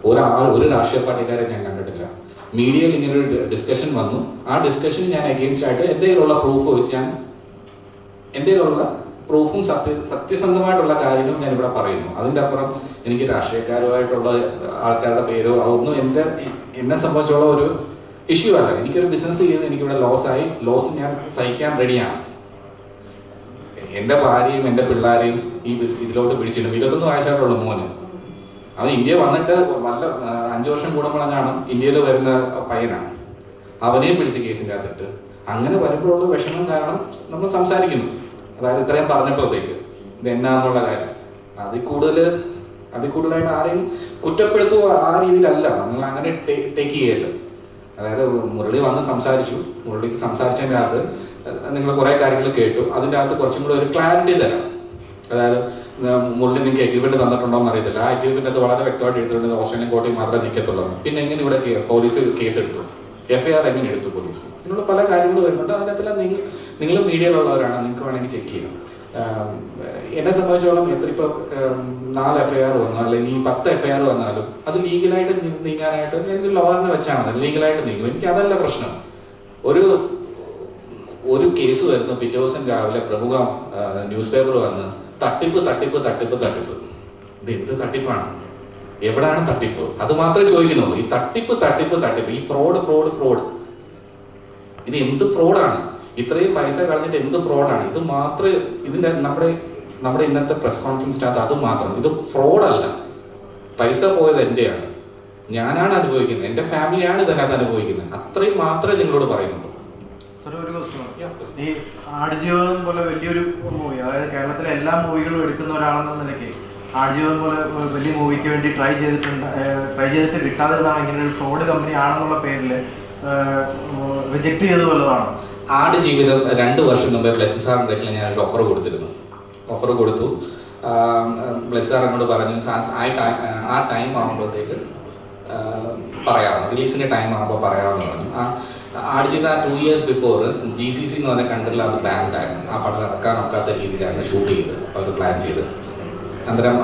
ഒരു രാഷ്ട്രീയ പാർട്ടിക്കാരെ ഞാൻ കണ്ടിട്ടില്ല. മീഡിയയിൽ ഇങ്ങനെ ഒരു ഡിസ്കഷൻ വന്നു, ആ ഡിസ്കഷൻ ഞാൻ അഗെയിൻസ്റ്റ് ആയിട്ട് എൻ്റെ കയ്യിലുള്ള പ്രൂഫ് വെച്ച് എൻ്റെ കയ്യിലുള്ള പ്രൂഫും സത്യസന്ധമായിട്ടുള്ള കാര്യങ്ങളും ഞാനിവിടെ പറയുന്നു. അതിൻ്റെ അപ്പുറം എനിക്ക് രാഷ്ട്രീയക്കാരുമായിട്ടുള്ള ആൾക്കാരുടെ പേരോ അതൊന്നും എന്നെ സംബന്ധിച്ചുള്ള ഒരു ഇഷ്യൂ അല്ല. എനിക്കൊരു ബിസിനസ് ചെയ്ത് എനിക്കിവിടെ ലോസ് ഞാൻ സഹിക്കാൻ റെഡിയാണ്. എൻ്റെ ഭാര്യയും എൻ്റെ പിള്ളേരെയും ഇതിലോട്ട് പിടിച്ചിടും. 21 വയസ്സായിട്ടുള്ള മോന്, അവൻ ഇന്ത്യ വന്നിട്ട് 5 വർഷം കൂടുമ്പോഴാണ് ഇന്ത്യയിൽ വരുന്ന പയ്യനാണ്. അവനെയും പിടിച്ച് കേസിൻ്റെ അകത്തിട്ട് അങ്ങനെ വരുമ്പോഴുള്ള വിഷമം കാരണം നമ്മൾ സംസാരിക്കുന്നു. അതായത് ഇത്രയും പറഞ്ഞപ്പോഴത്തേക്ക് ഇത് എന്നാന്നുള്ള കാര്യം അതിൽ കൂടുതലായിട്ട് ആരെയും കുറ്റപ്പെടുത്തുക ആ രീതിയിലല്ല നമ്മൾ അങ്ങനെ ടേക്ക് ചെയ്യല്ല. അതായത് മുരളി വന്ന് സംസാരിച്ചു, മുരളിക്ക് സംസാരിച്ചതിൻ്റെ അകത്ത് നിങ്ങൾ കുറേ കാര്യങ്ങൾ കേട്ടു. അതിൻ്റെ അകത്ത് കുറച്ചും കൂടെ ഒരു ക്ലാരിറ്റി തരാം. അതായത് മുരളി നിങ്ങൾക്ക് എഗ്രിമെന്റ് തന്നിട്ടുണ്ടോ എന്ന് അറിയത്തില്ല. ആ എഗ്രിമെന്റ് അത് വളരെ വ്യക്തമായിട്ട് എടുത്തിട്ടുണ്ട്, ഓസ്ട്രേലിയൻ കോടതി മാത്രമേ നിൽക്കത്തുള്ളൂ. പിന്നെ എങ്ങനെ ഇവിടെ പോലീസ് കേസ് എടുത്തു, FIR എങ്ങനെ എടുത്തു പോലീസ്, ഇതിനുള്ള പല കാര്യങ്ങൾ വരുന്നുണ്ട്. അതിനകത്തെല്ലാം നിങ്ങൾ മീഡിയയിലുള്ളവരാണ്, നിങ്ങൾക്ക് വേണമെങ്കിൽ ചെക്ക് ചെയ്യാം. എന്നെ സംബന്ധിച്ചോളം ഇപ്പോൾ 4 FIR വന്നു അല്ലെങ്കിൽ 10 FIR വന്നാലും അത് ലീഗലായിട്ട് നീങ്ങാനായിട്ട് എനിക്ക് ലോറിനെ വെച്ചാൽ മതി, ലീഗലായിട്ട് നീങ്ങും. എനിക്ക് അതല്ല പ്രശ്നം. ഒരു കേസ് വരുന്നു, പിറ്റേ ദിവസം രാവിലെ പ്രമുഖ ന്യൂസ് പേപ്പർ വന്ന് തട്ടിപ്പ് തട്ടിപ്പ് തട്ടിപ്പ് തട്ടിപ്പ്. ഇത് എന്ത് തട്ടിപ്പാണ്, എവിടെയാണ് തട്ടിപ്പ്? അത് മാത്രമേ ചോദിക്കുന്നുള്ളൂ. ഈ തട്ടിപ്പ് തട്ടിപ്പ് തട്ടിപ്പ്, ഈ ഫ്രോഡ് ഇത് എന്ത് ഫ്രോഡാണ്? ഇത്രയും പൈസ കളഞ്ഞിട്ട് എന്ത് ഫ്രോഡാണ്? ഇത് മാത്രമേ ഇതിൻ്റെ നമ്മുടെ ഇന്നത്തെ പ്രസ് കോൺഫറൻസിനകത്ത് അത് മാത്രം. ഇത് ഫ്രോഡല്ല. പൈസ പോയത് എൻ്റെയാണ്, ഞാനാണ് അനുഭവിക്കുന്നത്, എൻ്റെ ഫാമിലിയാണ് ഇതിനകത്ത് അനുഭവിക്കുന്നത്. അത്രയും മാത്രമേ നിങ്ങളോട് പറയുന്നുള്ളൂ. ഈ ആടുജീവിതം പോലെ വലിയൊരു മൂവി, അതായത് കേരളത്തിലെ എല്ലാ മൂവികളും എടുക്കുന്ന ഒരാളെന്ന നിലയ്ക്ക് ആടുജീവിതം പോലെ വലിയ മൂവിക്ക് വേണ്ടി ട്രൈ ചെയ്തിട്ട് കിട്ടാതിരുന്നാണ് ഇങ്ങനെ ഒരു ഫ്രോഡ് കമ്പനി ആണെന്നുള്ള പേരിൽ റിജക്ട് ചെയ്ത് വല്ലതാണ്? ആടുജീവിതം 2 വർഷം മുമ്പേ ബ്ലെസ്സി സാറിൻ്റെ ഞാനൊരു ഓഫർ കൊടുത്തിരുന്നു. ഓഫർ കൊടുത്തു. ബ്ലെസ്സി സാർ എന്നോട് പറഞ്ഞു ആ ടൈം ആകുമ്പോഴത്തേക്ക് പറയാമെന്ന്, റിലീസിൻ്റെ ടൈം ആകുമ്പോൾ പറയാമെന്ന് പറഞ്ഞു. ആടുജീവിതം 2 years ബിഫോർ GCC എന്ന് പറഞ്ഞ കൺട്രിയിൽ അത് ബാൻഡായിരുന്നു. ആ പടം ഇറക്കാനൊക്കാത്ത രീതിയിലാണ് ഷൂട്ട് ചെയ്ത് അവർ പ്ലാൻ ചെയ്ത്. അന്നേരം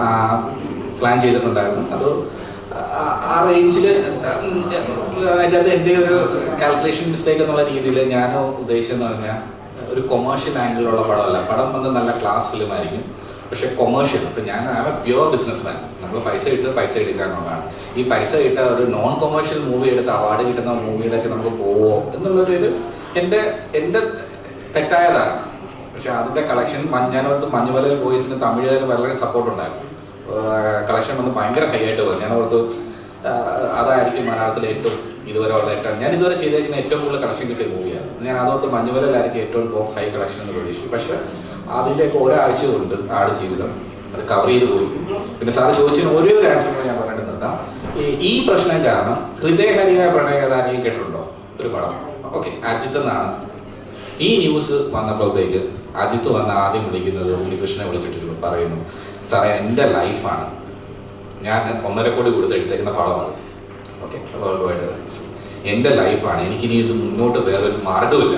പ്ലാൻ ചെയ്തിട്ടുണ്ടായിരുന്നു. അത് ആ റേഞ്ചിൽ അതിൻ്റെ അകത്ത് എൻ്റെ ഒരു കാൽക്കുലേഷൻ മിസ്റ്റേക്ക് എന്നുള്ള രീതിയിൽ ഞാൻ ഉദ്ദേശിച്ചെന്ന് പറഞ്ഞാൽ ഒരു കൊമേഴ്ഷ്യൽ ആംഗിളുള്ള പടമല്ല. പടം വന്ന് നല്ല ക്ലാസ് ഫിലിമായിരിക്കും, പക്ഷെ കൊമേഴ്ഷ്യൽ. ഇപ്പം ഞാൻ പ്യുവർ ബിസിനസ്മാൻ, നമ്മൾ പൈസ എടുക്കാനുള്ളതാണ്. ഈ പൈസ ഇട്ട ഒരു നോൺ കൊമേഴ്ഷ്യൽ മൂവി എടുത്ത് അവാർഡ് കിട്ടുന്ന മൂവിയിലൊക്കെ നമുക്ക് പോവോ എന്നുള്ളൊരു എൻ്റെ തെറ്റായതാണ്. പക്ഷെ അതിൻ്റെ കളക്ഷൻ ഞാനോർത്ത് മഞ്ഞുമലയിൽ ബോയ്സിന് തമിഴിൽ വളരെ സപ്പോർട്ട് ഉണ്ടായിരുന്നു. കളക്ഷൻ വന്ന് ഭയങ്കര ഹൈ ആയിട്ട് പോകും. ഞാനോർത്ത് അതായിരിക്കും മലയാളത്തിലെ ഏറ്റവും ഇതുവരെ ഉള്ള ഞാൻ ഇതുവരെ ചെയ്തേക്കുന്ന ഏറ്റവും കൂടുതൽ കളക്ഷൻ കിട്ടിയ മൂവിയാണ്. ഞാൻ അതോർത്ത് മഞ്ഞുമലയിലായിരിക്കും ഏറ്റവും ടോപ്പ് ഹൈ കളക്ഷൻ എന്ന് പ്രതീക്ഷിച്ചു. പക്ഷേ അതിൻ്റെയൊക്കെ ഒരാഴ്ച കൊണ്ട് ആട് ജീവിതം അത് കവർ ചെയ്ത് പോയി. പിന്നെ സാറ് ചോദിച്ചതിന് ഒരേ ഒരു ആൻസർ ഞാൻ പറഞ്ഞിട്ട് നിർത്താം. ഈ പ്രശ്നം കാരണം ഹൃദയഹരിയായ പ്രണയകഥാനിൽ കേട്ടിട്ടുണ്ടോ ഒരു പടം? ഓക്കെ, അജിത്ത് എന്നാണ്. ഈ ന്യൂസ് വന്നപ്പോഴത്തേക്ക് അജിത്ത് വന്ന് ആദ്യം വിളിക്കുന്നത് ഉണ്ണികൃഷ്ണനെ വിളിച്ചിട്ട് പറയുന്നു, സാറേ എൻ്റെ ലൈഫാണ്, ഞാൻ 1.5 കോടി കൊടുത്ത് എടുത്തേക്കുന്ന പടമാണ്. ഓക്കെ, വേൾഡ് വൈഡ് എൻ്റെ ലൈഫാണ്, എനിക്കിനി ഇത് മുന്നോട്ട് വേറൊരു മാർഗമില്ല.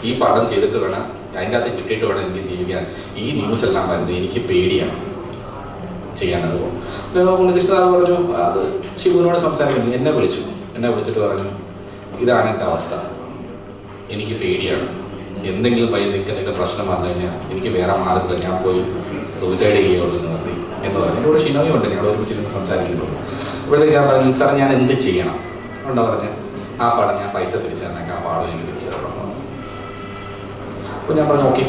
ഈ പടം ചെയ്തിട്ട് വേണം, അതിൻ്റെ അകത്ത് കിട്ടിയിട്ട് വേണം എനിക്ക് ജീവിക്കാൻ. ഈ ന്യൂസ് എല്ലാം വരുന്നത് എനിക്ക് പേടിയാണ് ചെയ്യാനത് പോകും. ഉണ്ണികൃഷ്ണ സാർ പറഞ്ഞു, അത് ശിവനോട് സംസാരിക്കുന്നു. എന്നെ വിളിച്ചിട്ട് പറഞ്ഞു, ഇതാണ് എൻ്റെ അവസ്ഥ, എനിക്ക് പേടിയാണ്, എന്തെങ്കിലും വഴി നിൽക്കുന്ന പ്രശ്നം വന്നു കഴിഞ്ഞാൽ എനിക്ക് വേറെ മാർഗമില്ല, ഞാൻ പോയി സൂയിസൈഡ് ചെയ്യുള്ളൂ എന്ന് പറഞ്ഞു. എൻ്റെ കൂടെ ഷിനോയും ഉണ്ട്, ഞങ്ങൾ ഒരുമിച്ചിരുന്ന് സംസാരിക്കുന്നത്. ഇപ്പോഴത്തേക്ക് ഞാൻ പറഞ്ഞു, സാർ ഞാൻ എന്ത് ചെയ്യണം ഉണ്ടോ പറഞ്ഞ്, ആ പടം ഞാൻ പൈസ തിരിച്ചു തന്നേക്കാം, ആ പാടം എനിക്ക് തിരിച്ചു തരണം. അപ്പോൾ ഞാൻ പറഞ്ഞു, ഓക്കെ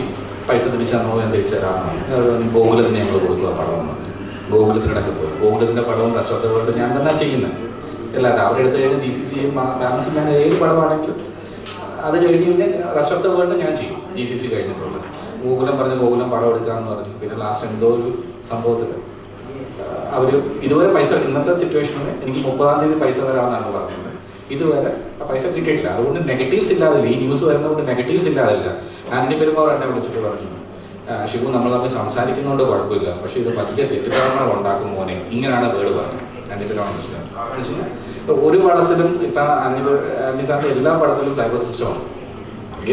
പൈസ തിരിച്ചു തന്നോ, ഞാൻ തിരിച്ചു തരാമെന്ന്. ഗോകുലത്തിന് ഞങ്ങൾ കൊടുക്കുക പടം എന്ന് പറഞ്ഞു. ഗോകുലത്തിനിടയ്ക്ക് പോയി ഗോകുലത്തിൻ്റെ പടവും റെസ്റ്റ് ഓഫ് ദ വേൾഡ് ഞാൻ തന്നെ ചെയ്യുന്നത്. എല്ലാവരും അവിടെ എടുത്ത് കഴിഞ്ഞാൽ GCCയും ബാലൻസ് ഞാൻ ഏത് പടമാണെങ്കിലും അത് കഴിഞ്ഞ് കഴിഞ്ഞാൽ റെസ്റ്റ് ഓഫ് ദ വേൾഡ് ഞാൻ ചെയ്യും. GCC കഴിഞ്ഞിട്ടുള്ളത് ഗോകുലം പറഞ്ഞു, ഗോകുലം പടം എടുക്കാമെന്ന് പറഞ്ഞു. പിന്നെ ലാസ്റ്റ് എന്തോ ഒരു സംഭവത്തിൽ അവർ ഇതുവരെ പൈസ, ഇന്നത്തെ സിറ്റുവേഷനിൽ എനിക്ക് 30-ാം തീയതി പൈസ തരാമെന്നാണ് പറഞ്ഞത്. ഇതുവരെ ആ പൈസ കിട്ടിയിട്ടില്ല. അതുകൊണ്ട് നെഗറ്റീവ്സ് ഇല്ലാതില്ല, ഈ ന്യൂസ് വരുന്നതുകൊണ്ട് നെഗറ്റീവ്സ് ഇല്ലാതില്ല. ആന്റണി പെരുമാൾ എന്നെ വിളിച്ചിട്ട് പറഞ്ഞു, ഷിബു നമ്മൾ തമ്മിൽ സംസാരിക്കുന്നതുകൊണ്ട് കുഴപ്പമില്ല, പക്ഷേ ഇത് വലിയ തെറ്റിദ്ധാരണകൾ ഉണ്ടാക്കും മോനെ, ഇങ്ങനെയാണ് വേർഡ് പറഞ്ഞത്. ആന്റണി പെരുമാൾ ഒരു പടത്തിലും ഇപ്പം ആന്റണി സാറിൻ്റെ എല്ലാ പടത്തിലും സൈബർ സിസ്റ്റമാണ്,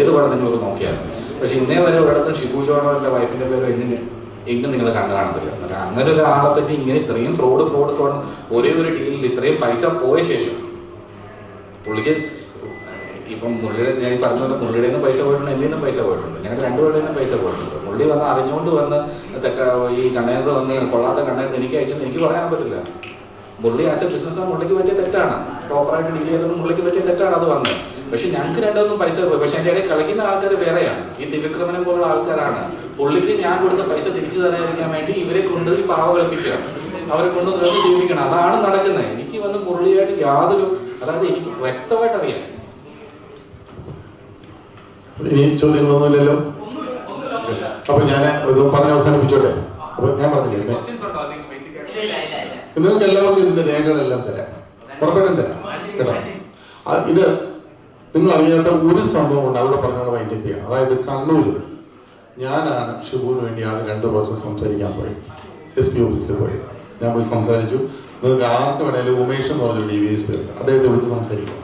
ഏത് പടത്തിനും നോക്കിയാലും. പക്ഷേ ഇന്നേ വരെ ഒരിടത്തും ഷിബു ജോണോ എൻ്റെ വൈഫിൻ്റെ പേരോ എങ്ങും നിങ്ങൾ കണ്ടു കാണത്തില്ല. അങ്ങനെ ഒരാളെ പറ്റി ഇങ്ങനെ ഇത്രയും ഫ്രോഡ് ഒരേ ഒരു ഡീലിൽ ഇത്രയും പൈസ പോയ ശേഷം പുള്ളിക്ക് ഇപ്പം മുള്ളിയുടെ ഞാൻ പറഞ്ഞ പോലെ മുള്ളിയുടെ നിന്ന് പൈസ പോയിട്ടുണ്ട്, എൻ്റെ നിന്ന് പൈസ പോയിട്ടുണ്ട്, ഞങ്ങൾ രണ്ടുപേരുടെ നിന്ന് പൈസ പോയിട്ടുണ്ട്. മുള്ളി വന്ന് അറിഞ്ഞുകൊണ്ട് വന്ന് ഈ കണ്ടെയ്നർ വന്ന് കൊള്ളാത്ത കണ്ടെയ്നർ എനിക്ക് അയച്ചെന്ന് എനിക്ക് പറയാൻ പറ്റില്ല. മുള്ളി ആസ് എ ബിസിനസ്മാൻ മുള്ളിക്ക് പറ്റിയ തെറ്റാണ്, പ്രോപ്പറായിട്ട് ഡീൽ ചെയ്തത് മുള്ളിക്ക് പറ്റിയ തെറ്റാണ് അത് വന്നത്. പക്ഷെ ഞങ്ങൾക്ക് രണ്ടുമൊന്നും പൈസ പോയി. പക്ഷെ എൻ്റെ ഇടയിൽ കളിക്കുന്ന ആൾക്കാർ വേറെയാണ്, ഈ ത്രിവിക്രമനെ പോലുള്ള ആൾക്കാരാണ്. പുള്ളിക്ക് ഞാൻ കൊടുത്ത പൈസ തിരിച്ചു തരാതിരിക്കാൻ വേണ്ടി ഇവരെ കൊണ്ട് ഈ പാവ കളിപ്പിക്കുകയാണ്, അവരെ കൊണ്ട് നിർത്തി ജീവിക്കണം. അതാണ് നടക്കുന്നത്. എനിക്ക് വന്ന് മുരളിയായിട്ട് യാതൊരു, അതായത് എനിക്ക് വ്യക്തമായിട്ട് അറിയാം. ഇനി ചോദ്യങ്ങളൊന്നുമില്ലല്ലോ. അപ്പൊ ഞാൻ ഇത് പറഞ്ഞ് അവസാനിപ്പിച്ചോട്ടെ. അപ്പൊ ഞാൻ പറഞ്ഞില്ലേ, നിങ്ങൾക്ക് എല്ലാവർക്കും ഇതിന്റെ രേഖകളെല്ലാം തരാം, ഉറപ്പായിട്ടും തരാം കേട്ടോ. ഇത് നിങ്ങൾ അറിയാത്ത ഒരു സംഭവം ഉണ്ട്, അവിടെ പറഞ്ഞോടെ വൈൻഡപ്പ് ചെയ്യണം. അതായത് കണ്ണൂര് ഞാനാണ് ഷിബുവിന് വേണ്ടി ആദ്യം 2 പ്രാവശ്യം സംസാരിക്കാൻ പോയി, SP ഓഫീസിൽ പോയി. ഞാൻ പോയി സംസാരിച്ചു. നിങ്ങൾക്ക് ആർക്ക് വേണേലും ഉമേഷ് എന്ന് പറഞ്ഞൊരു DVSP ഉണ്ട്, അദ്ദേഹത്തെ വിളിച്ച് സംസാരിക്കും.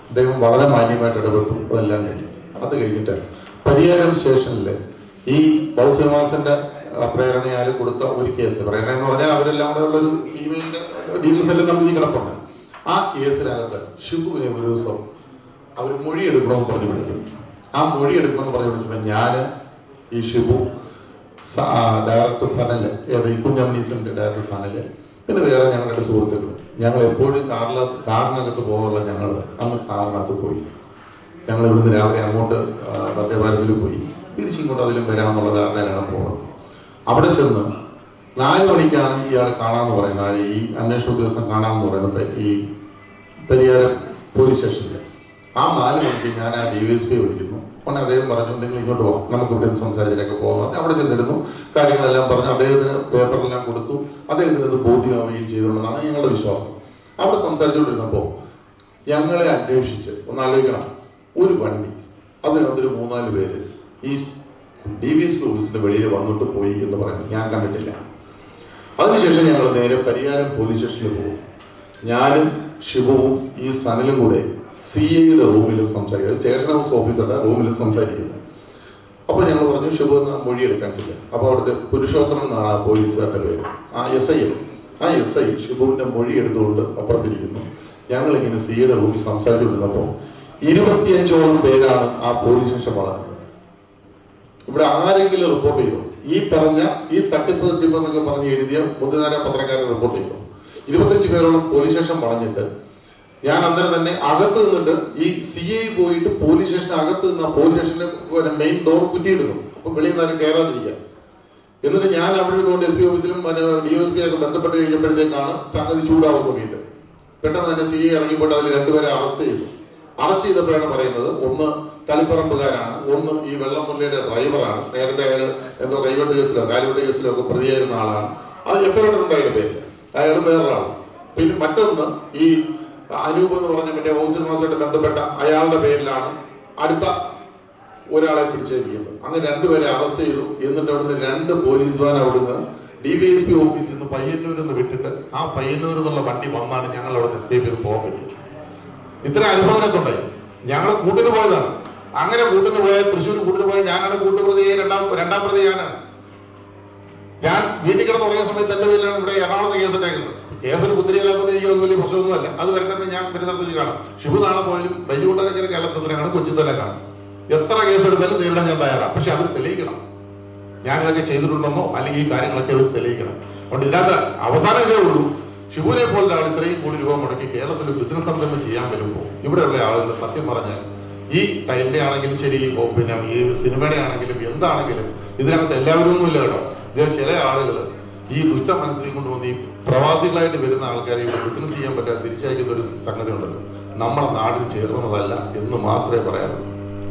അദ്ദേഹം വളരെ മാന്യമായിട്ട് ഇടപെട്ടു. അതെല്ലാം കഴിഞ്ഞു. അത് കഴിഞ്ഞിട്ട് പരിയാരം സ്റ്റേഷനിൽ ഈ ബൗശ്രീനിവാസന്റെ പ്രേരണയാൽ കൊടുത്ത ഒരു കേസ്, പ്രേരണ എന്ന് പറഞ്ഞാൽ അവരെല്ലാം കൂടെ ഉള്ളൊരു ഇമെയിലിന്റെ ഡീറ്റെയിൽസ് എല്ലാം നമ്മൾ കിടപ്പുണ്ട്. ആ കേസിനകത്ത് ഷിബുവിനെ ഒരു ദിവസം അവർ മൊഴി എടുക്കണമെന്ന് പറഞ്ഞു വിളിക്കും. ആ മൊഴി എടുക്കണമെന്ന് പറഞ്ഞു വിളിച്ചപ്പോൾ ഞാൻ, ഈ ഷിബു, ഡയറക്ടർ സനല്, ഈ കുഞ്ഞമ്മീസിന്റെ ഡയറക്ടർ സനല്, പിന്നെ വേറെ ഞങ്ങളുടെ സുഹൃത്തുക്കൾ, ഞങ്ങൾ എപ്പോഴും കാറിനകത്ത് പോകാറുള്ള ഞങ്ങൾ അന്ന് കാറിനകത്ത് പോയി. ഞങ്ങൾ ഇവിടുന്ന് രാവിലെ അങ്ങോട്ട് വന്ദേഭാരതിൽ പോയി, തിരിച്ചിങ്ങോട്ട് അതിലും വരാമെന്നുള്ള ധാരണയിലാണ് പോകുന്നത്. അവിടെ ചെന്ന് 4 മണിക്കാണ് ഇയാൾ കാണാമെന്ന് പറയുന്നത്, ഈ അന്വേഷണ ഉദ്യോഗസ്ഥൻ കാണാമെന്ന് പറയുന്നത് ഈ പരിയാരം പോലീസ് സ്റ്റേഷനിൽ. ആ 4 മണിക്ക് ഞാൻ ആ DVSP വിളിക്കുന്നു. ഉടനെ അദ്ദേഹം പറഞ്ഞു, നിങ്ങൾ ഇങ്ങോട്ട് പോകാം, നമുക്ക് ഇവിടെ നിന്ന് സംസാരിച്ചിട്ടൊക്കെ പോകാം. അവിടെ ചെന്നിരുന്നു, കാര്യങ്ങളെല്ലാം പറഞ്ഞു, അദ്ദേഹത്തിന് പേപ്പറെല്ലാം കൊടുത്തു. അദ്ദേഹത്തിന് ഇത് ബോധ്യമാവുകയും ചെയ്തുകൊണ്ടെന്നാണ് ഞങ്ങളുടെ വിശ്വാസം. അവിടെ സംസാരിച്ചുകൊണ്ടിരുന്നപ്പോൾ ഞങ്ങളെ അന്വേഷിച്ച് ഒന്ന് ആലോചിക്കണം, ഒരു വണ്ടി, അതിനകത്തൊരു 3-4 പേര് ഈ DVSP ഓഫീസിന്റെ വെളിയിൽ വന്നിട്ട് പോയി എന്ന് പറയുന്നത് ഞാൻ കണ്ടിട്ടില്ല. അതിനുശേഷം ഞങ്ങൾ നേരെ പരിയാരം പോലീസ് സ്റ്റേഷനിൽ പോകും. ഞാനും ഷിബുവും ഈ സനലും കൂടെ CIയുടെ റൂമിൽ സംസാരിക്കുന്നത്, സ്റ്റേഷൻ ഹൗസ് ഓഫീസറുടെ റൂമിൽ സംസാരിക്കുന്നത്. അപ്പോൾ ഞങ്ങൾ പറഞ്ഞു, ഷിബു എന്ന മൊഴി എടുക്കാൻ ചെല്ലുക. അപ്പോൾ അവിടുത്തെ പുരുഷോത്തമൻ എന്നാണ് ആ പോലീസുകാരുടെ പേര്, ആ SI. ആ SI ഷിബുവിന്റെ മൊഴി എടുത്തുകൊണ്ട് അപ്പുറത്തിരിക്കുന്നു. ഞങ്ങളിങ്ങനെ CIയുടെ റൂമിൽ സംസാരിച്ചുകൊണ്ടിരുന്നപ്പോൾ 25ഓളം പേരാണ് ആ പോലീസ് സ്റ്റേഷൻ വളർന്നത്. ഇവിടെ ആരെങ്കിലും റിപ്പോർട്ട് ചെയ്തോ? ഈ പറഞ്ഞ ഈ തട്ടിപ്പ് എന്നൊക്കെ പറഞ്ഞ് എഴുതിയ മുതിർന്ന പത്രക്കാരെ റിപ്പോർട്ട് ചെയ്തോ? 25 പേരോളം പോലീസ് സ്റ്റേഷൻ വളഞ്ഞിട്ട് ഞാൻ അന്നേരം തന്നെ അകത്ത് നിന്നിട്ട് ഈ CI പോയിട്ട് പോലീസ് സ്റ്റേഷൻ അകത്ത് നിന്ന് ആ പോലീസ് സ്റ്റേഷന്റെ മെയിൻ ഡോർ കുറ്റിയിടുന്നു. അപ്പൊ വെളിയിൽ നിന്ന് കയറാതിരിക്കാൻ. എന്നിട്ട് ഞാൻ അവിടെ നിന്നുകൊണ്ട് SP ഓഫീസിലും DSP ഒക്കെ ബന്ധപ്പെട്ട് കഴിഞ്ഞപ്പോഴത്തേക്കാണ് സംഗതി ചൂടാവാൻ തുടങ്ങിയിട്ട്. പെട്ടെന്ന് തന്നെ CI ഇറങ്ങിപ്പോയിട്ട് അതിൽ 2 പേരെ അറസ്റ്റ് ചെയ്തു. അറസ്റ്റ് ചെയ്തപ്പോഴാണ് പറയുന്നത് ഒന്ന് തളിപ്പറമ്പുകാരാണ്, ഒന്ന് ഈ വെള്ളമുരളിയുടെ ഡ്രൈവറാണ്, നേരത്തെ അയാൾ എന്തോ കൈവെട്ട് കേസിലോ കാലുവെട്ട് കേസിലോ ഒക്കെ പ്രതിയായിരുന്ന ആളാണ്. അത് FIR ഉണ്ടായിട്ട് പേരില്ല, അയാൾ വേറൊരാളാണ്. പിന്നെ മറ്റൊന്ന് ഈ അനൂപ് എന്ന് പറഞ്ഞ മറ്റേ ഓസിനുമായിട്ട് ബന്ധപ്പെട്ട അയാളുടെ പേരിലാണ് അടുത്ത ഒരാളെ പിടിച്ചിരിക്കുന്നത്. അങ്ങനെ 2 പേരെ അറസ്റ്റ് ചെയ്തു. എന്നിട്ട് അവിടുന്ന് 2 പോലീസ് വാൻ അവിടുന്ന് DYSP ഓഫീസിൽ നിന്ന് പയ്യന്നൂരിൽ നിന്ന് വിട്ടിട്ട് ആ പയ്യന്നൂരിൽ നിന്നുള്ള വണ്ടി വന്നാണ് ഞങ്ങൾ അവിടെ എസ്കേപ്പ് ചെയ്ത് പോകാൻ പറ്റിയത്. ഇത്ര അനുഭവമൊക്കെ ഉണ്ടായി. ഞങ്ങൾ കൂട്ടിന് പോയതാണ്. അങ്ങനെ കൂട്ടിന് പോയ തൃശ്ശൂർ കൂട്ടിന് പോയ ഞാനാണ് കൂട്ടുപ്രതിയെ, രണ്ടാം പ്രതി ഞാനാണ്. ഞാൻ വീട്ടിൽ കിടന്ന് തുടങ്ങിയ സമയത്ത് എന്റെ പേരിലാണ് ഇവിടെ എറണാകുളത്ത് കേസ് ഉണ്ടാക്കുന്നത്. കേസിന് കുത്തിരിയിലാക്കുന്ന എനിക്കൊന്നും വലിയ പ്രശ്നമൊന്നുമല്ല. അത് വരട്ടെന്ന് ഞാൻ പെരുന്നടത്ത് കാണാം. ഷിബു നാളെ പോയാലും ബൈജുകൂട്ടരൊക്കെ കേരളത്തിൽ കാണും, കൊച്ചിൻ തന്നെ കാണും. എത്ര കേസെടുത്താലും നേരിടാൻ ഞാൻ തയ്യാറാണ്. പക്ഷെ അവർ തെളിയിക്കണം ഞാനിതൊക്കെ ചെയ്തിട്ടുണ്ടെന്നോ അല്ലെങ്കിൽ ഈ കാര്യങ്ങളൊക്കെ അവർ തെളിയിക്കണം. അതുകൊണ്ട് ഇതിനകത്ത് അവസാനം ഇതേ ഉള്ളൂ, ഷിബുവിനെ പോലുള്ള ആൾ ഇത്രയും കോടി രൂപ മുടക്കി കേരളത്തിൽ ബിസിനസ് സംരംഭം ചെയ്യാൻ വരുമ്പോൾ ഇവിടെയുള്ള ആളുകൾ സത്യം പറഞ്ഞാൽ ഈ ടൈലിന്റെ ആണെങ്കിലും ശരി, പിന്നെ ഈ സിനിമയുടെ ആണെങ്കിലും എന്താണെങ്കിലും ഇതിനകത്ത് എല്ലാവരും ഒന്നുമില്ല കേട്ടോ. ഇതിൽ ചില ആളുകൾ ഈ ദുഷ്ട മനസ്സിൽ കൊണ്ടുവന്ന് ഈ പ്രവാസികളായിട്ട് വരുന്ന ആൾക്കാരെ ഇവിടെ ബിസിനസ് ചെയ്യാൻ പറ്റാതെ തിരിച്ചയക്കുന്ന ഒരു സംഗതി ഉണ്ടല്ലോ, നമ്മളെ നാടിന് ചേർന്നതല്ല എന്ന് മാത്രമേ പറയാനുള്ളൂ.